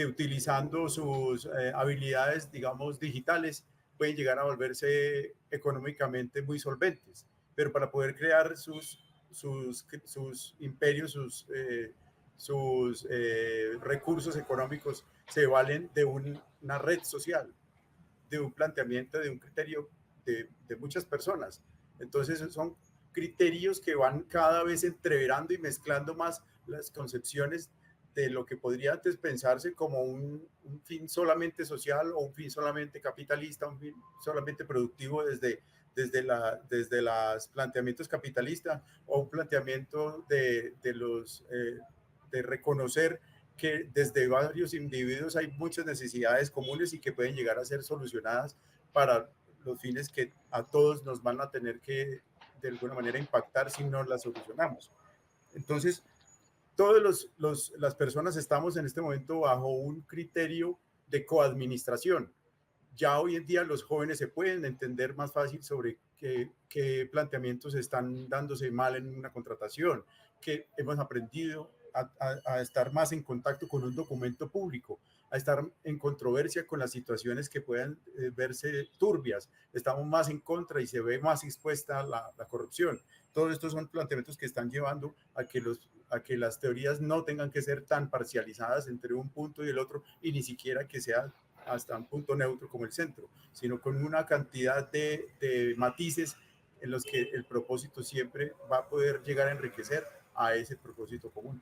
D: utilizando sus habilidades, digamos, digitales, pueden llegar a volverse económicamente muy solventes. Pero para poder crear sus imperios, sus recursos económicos, se valen de una red social, de un planteamiento, de un criterio de muchas personas. Entonces son criterios que van cada vez entreverando y mezclando más las concepciones de lo que podría antes pensarse como un fin solamente social o un fin solamente capitalista, un fin solamente productivo desde los planteamientos capitalistas o un planteamiento de reconocer que desde varios individuos hay muchas necesidades comunes y que pueden llegar a ser solucionadas para los fines que a todos nos van a tener que de alguna manera impactar si no las solucionamos. Entonces, todas las personas estamos en este momento bajo un criterio de coadministración. Ya hoy en día los jóvenes se pueden entender más fácil sobre qué planteamientos están dándose mal en una contratación, que hemos aprendido a estar más en contacto con un documento público, a estar en controversia con las situaciones que puedan verse turbias. Estamos más en contra y se ve más expuesta la corrupción. Todos estos son planteamientos que están llevando a que las teorías no tengan que ser tan parcializadas entre un punto y el otro, y ni siquiera que sea hasta un punto neutro como el centro, sino con una cantidad de matices en los que el propósito siempre va a poder llegar a enriquecer a ese propósito común.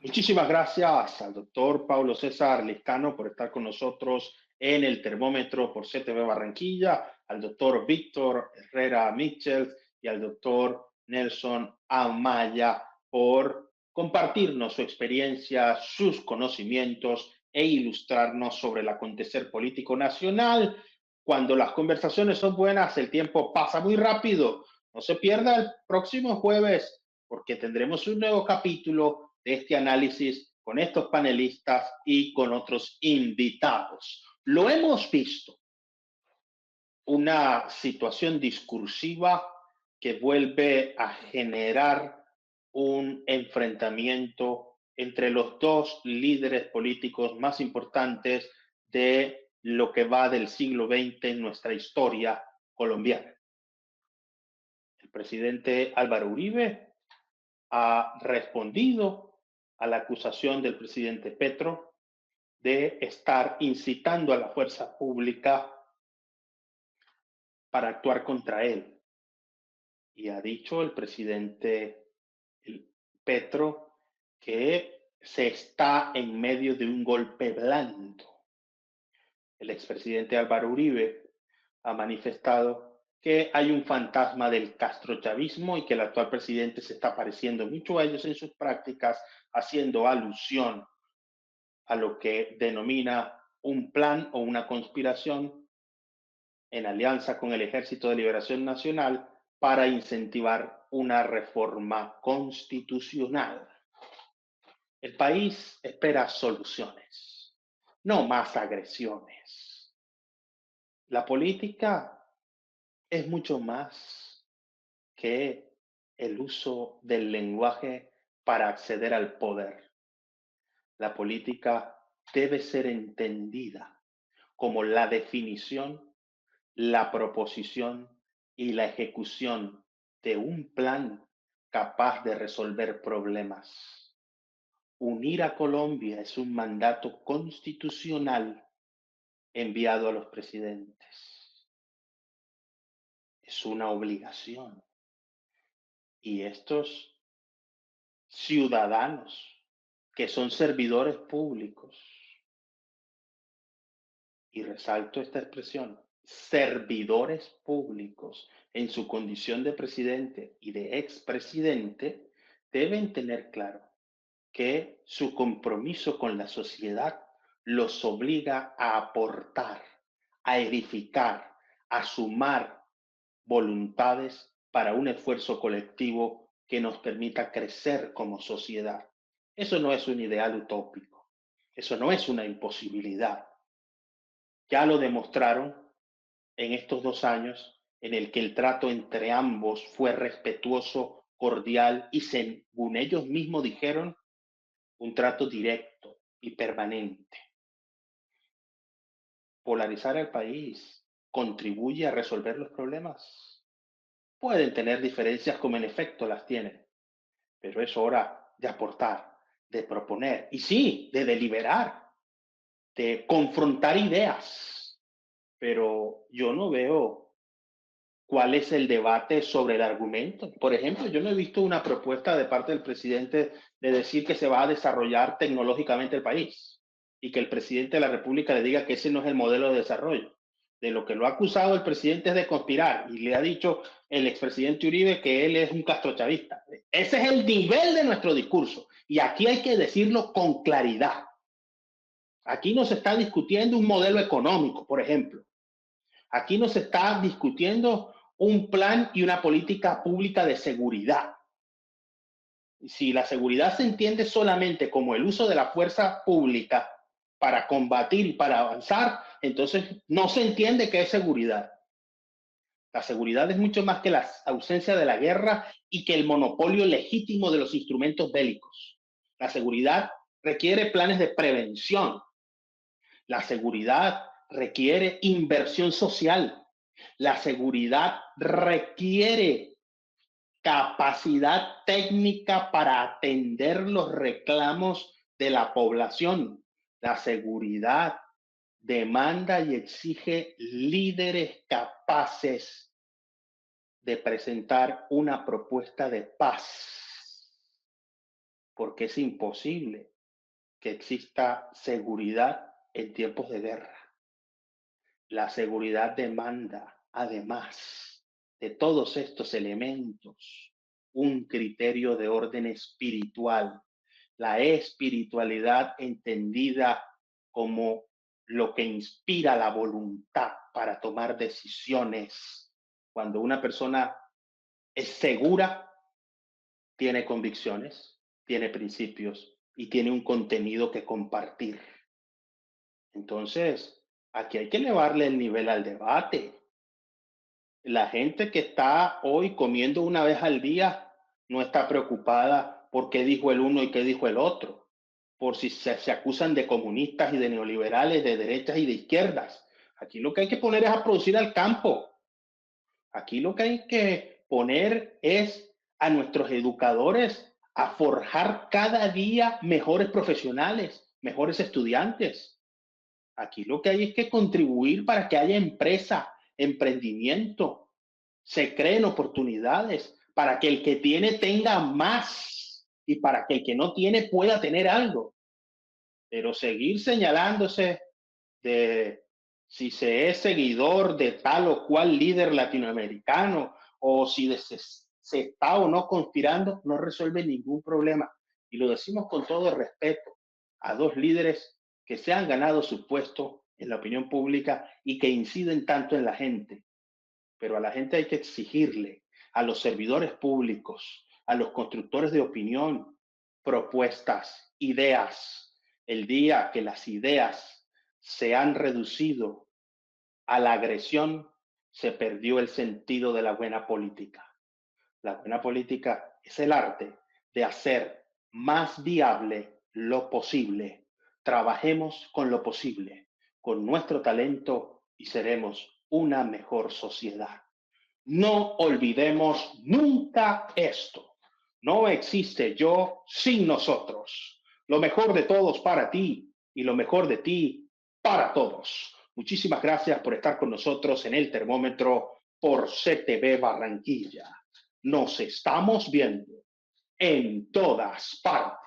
A: Muchísimas gracias al doctor Paulo César Lescano por estar con nosotros en el termómetro por CTV Barranquilla, al doctor Víctor Herrera Mitchell y al doctor Nelson Amaya por compartirnos su experiencia, sus conocimientos e ilustrarnos sobre el acontecer político nacional. Cuando las conversaciones son buenas, el tiempo pasa muy rápido. No se pierda el próximo jueves porque tendremos un nuevo capítulo de este análisis con estos panelistas y con otros invitados. Lo hemos visto, una situación discursiva que vuelve a generar un enfrentamiento entre los dos líderes políticos más importantes de lo que va del siglo XX en nuestra historia colombiana. El presidente Álvaro Uribe ha respondido a la acusación del presidente Petro de estar incitando a la fuerza pública para actuar contra él. Y ha dicho el presidente Petro que se está en medio de un golpe blando. El expresidente Álvaro Uribe ha manifestado que hay un fantasma del castrochavismo y que el actual presidente se está pareciendo mucho a ellos en sus prácticas, haciendo alusión a lo que denomina un plan o una conspiración en alianza con el Ejército de Liberación Nacional para incentivar una reforma constitucional. El país espera soluciones, no más agresiones. La política es mucho más que el uso del lenguaje para acceder al poder. La política debe ser entendida como la definición, la proposición y la ejecución de un plan capaz de resolver problemas. Unir a Colombia es un mandato constitucional enviado a los presidentes. Es una obligación. Y estos ciudadanos que son servidores públicos, y resalto esta expresión, servidores públicos en su condición de presidente y de expresidente, deben tener claro que su compromiso con la sociedad los obliga a aportar, a edificar, a sumar voluntades para un esfuerzo colectivo que nos permita crecer como sociedad. Eso no es un ideal utópico, eso no es una imposibilidad. Ya lo demostraron en estos 2 años en el que el trato entre ambos fue respetuoso, cordial y, según ellos mismos dijeron, un trato directo y permanente. Polarizar el país contribuye a resolver los problemas. Pueden tener diferencias como en efecto las tienen, pero es hora de aportar, de proponer y sí, de deliberar, de confrontar ideas. Pero yo no veo cuál es el debate sobre el argumento. Por ejemplo, yo no he visto una propuesta de parte del presidente de decir que se va a desarrollar tecnológicamente el país y que el presidente de la República le diga que ese no es el modelo de desarrollo. De lo que lo ha acusado el presidente es de conspirar y le ha dicho el expresidente Uribe que él es un castrochavista. Ese es el nivel de nuestro discurso y aquí hay que decirlo con claridad. Aquí no se está discutiendo un modelo económico, por ejemplo. Aquí no se está discutiendo un plan y una política pública de seguridad. Si la seguridad se entiende solamente como el uso de la fuerza pública para combatir y para avanzar, entonces no se entiende qué es seguridad. La seguridad es mucho más que la ausencia de la guerra y que el monopolio legítimo de los instrumentos bélicos. La seguridad requiere planes de prevención. La seguridad requiere inversión social. La seguridad requiere capacidad técnica para atender los reclamos de la población. La seguridad demanda y exige líderes capaces de presentar una propuesta de paz, porque es imposible que exista seguridad en tiempos de guerra. La seguridad demanda, además de todos estos elementos, un criterio de orden espiritual. La espiritualidad entendida como lo que inspira la voluntad para tomar decisiones. Cuando una persona es segura, tiene convicciones, tiene principios y tiene un contenido que compartir. Entonces, aquí hay que elevarle el nivel al debate. La gente que está hoy comiendo una vez al día no está preocupada por qué dijo el uno y qué dijo el otro, por si se acusan de comunistas y de neoliberales, de derechas y de izquierdas. Aquí lo que hay que poner es a producir al campo. Aquí lo que hay que poner es a nuestros educadores a forjar cada día mejores profesionales, mejores estudiantes. Aquí lo que hay es que contribuir para que haya empresa, emprendimiento, se creen oportunidades para que el que tiene tenga más y para que el que no tiene pueda tener algo. Pero seguir señalándose de si se es seguidor de tal o cual líder latinoamericano o si se está o no conspirando, no resuelve ningún problema. Y lo decimos con todo el respeto a dos líderes que se han ganado su puesto en la opinión pública y que inciden tanto en la gente. Pero a la gente hay que exigirle, a los servidores públicos, a los constructores de opinión, propuestas, ideas. El día que las ideas se han reducido a la agresión, se perdió el sentido de la buena política. La buena política es el arte de hacer más viable lo posible. Trabajemos con lo posible, con nuestro talento y seremos una mejor sociedad. No olvidemos nunca esto. No existe yo sin nosotros. Lo mejor de todos para ti y lo mejor de ti para todos. Muchísimas gracias por estar con nosotros en el termómetro por CTV Barranquilla. Nos estamos viendo en todas partes.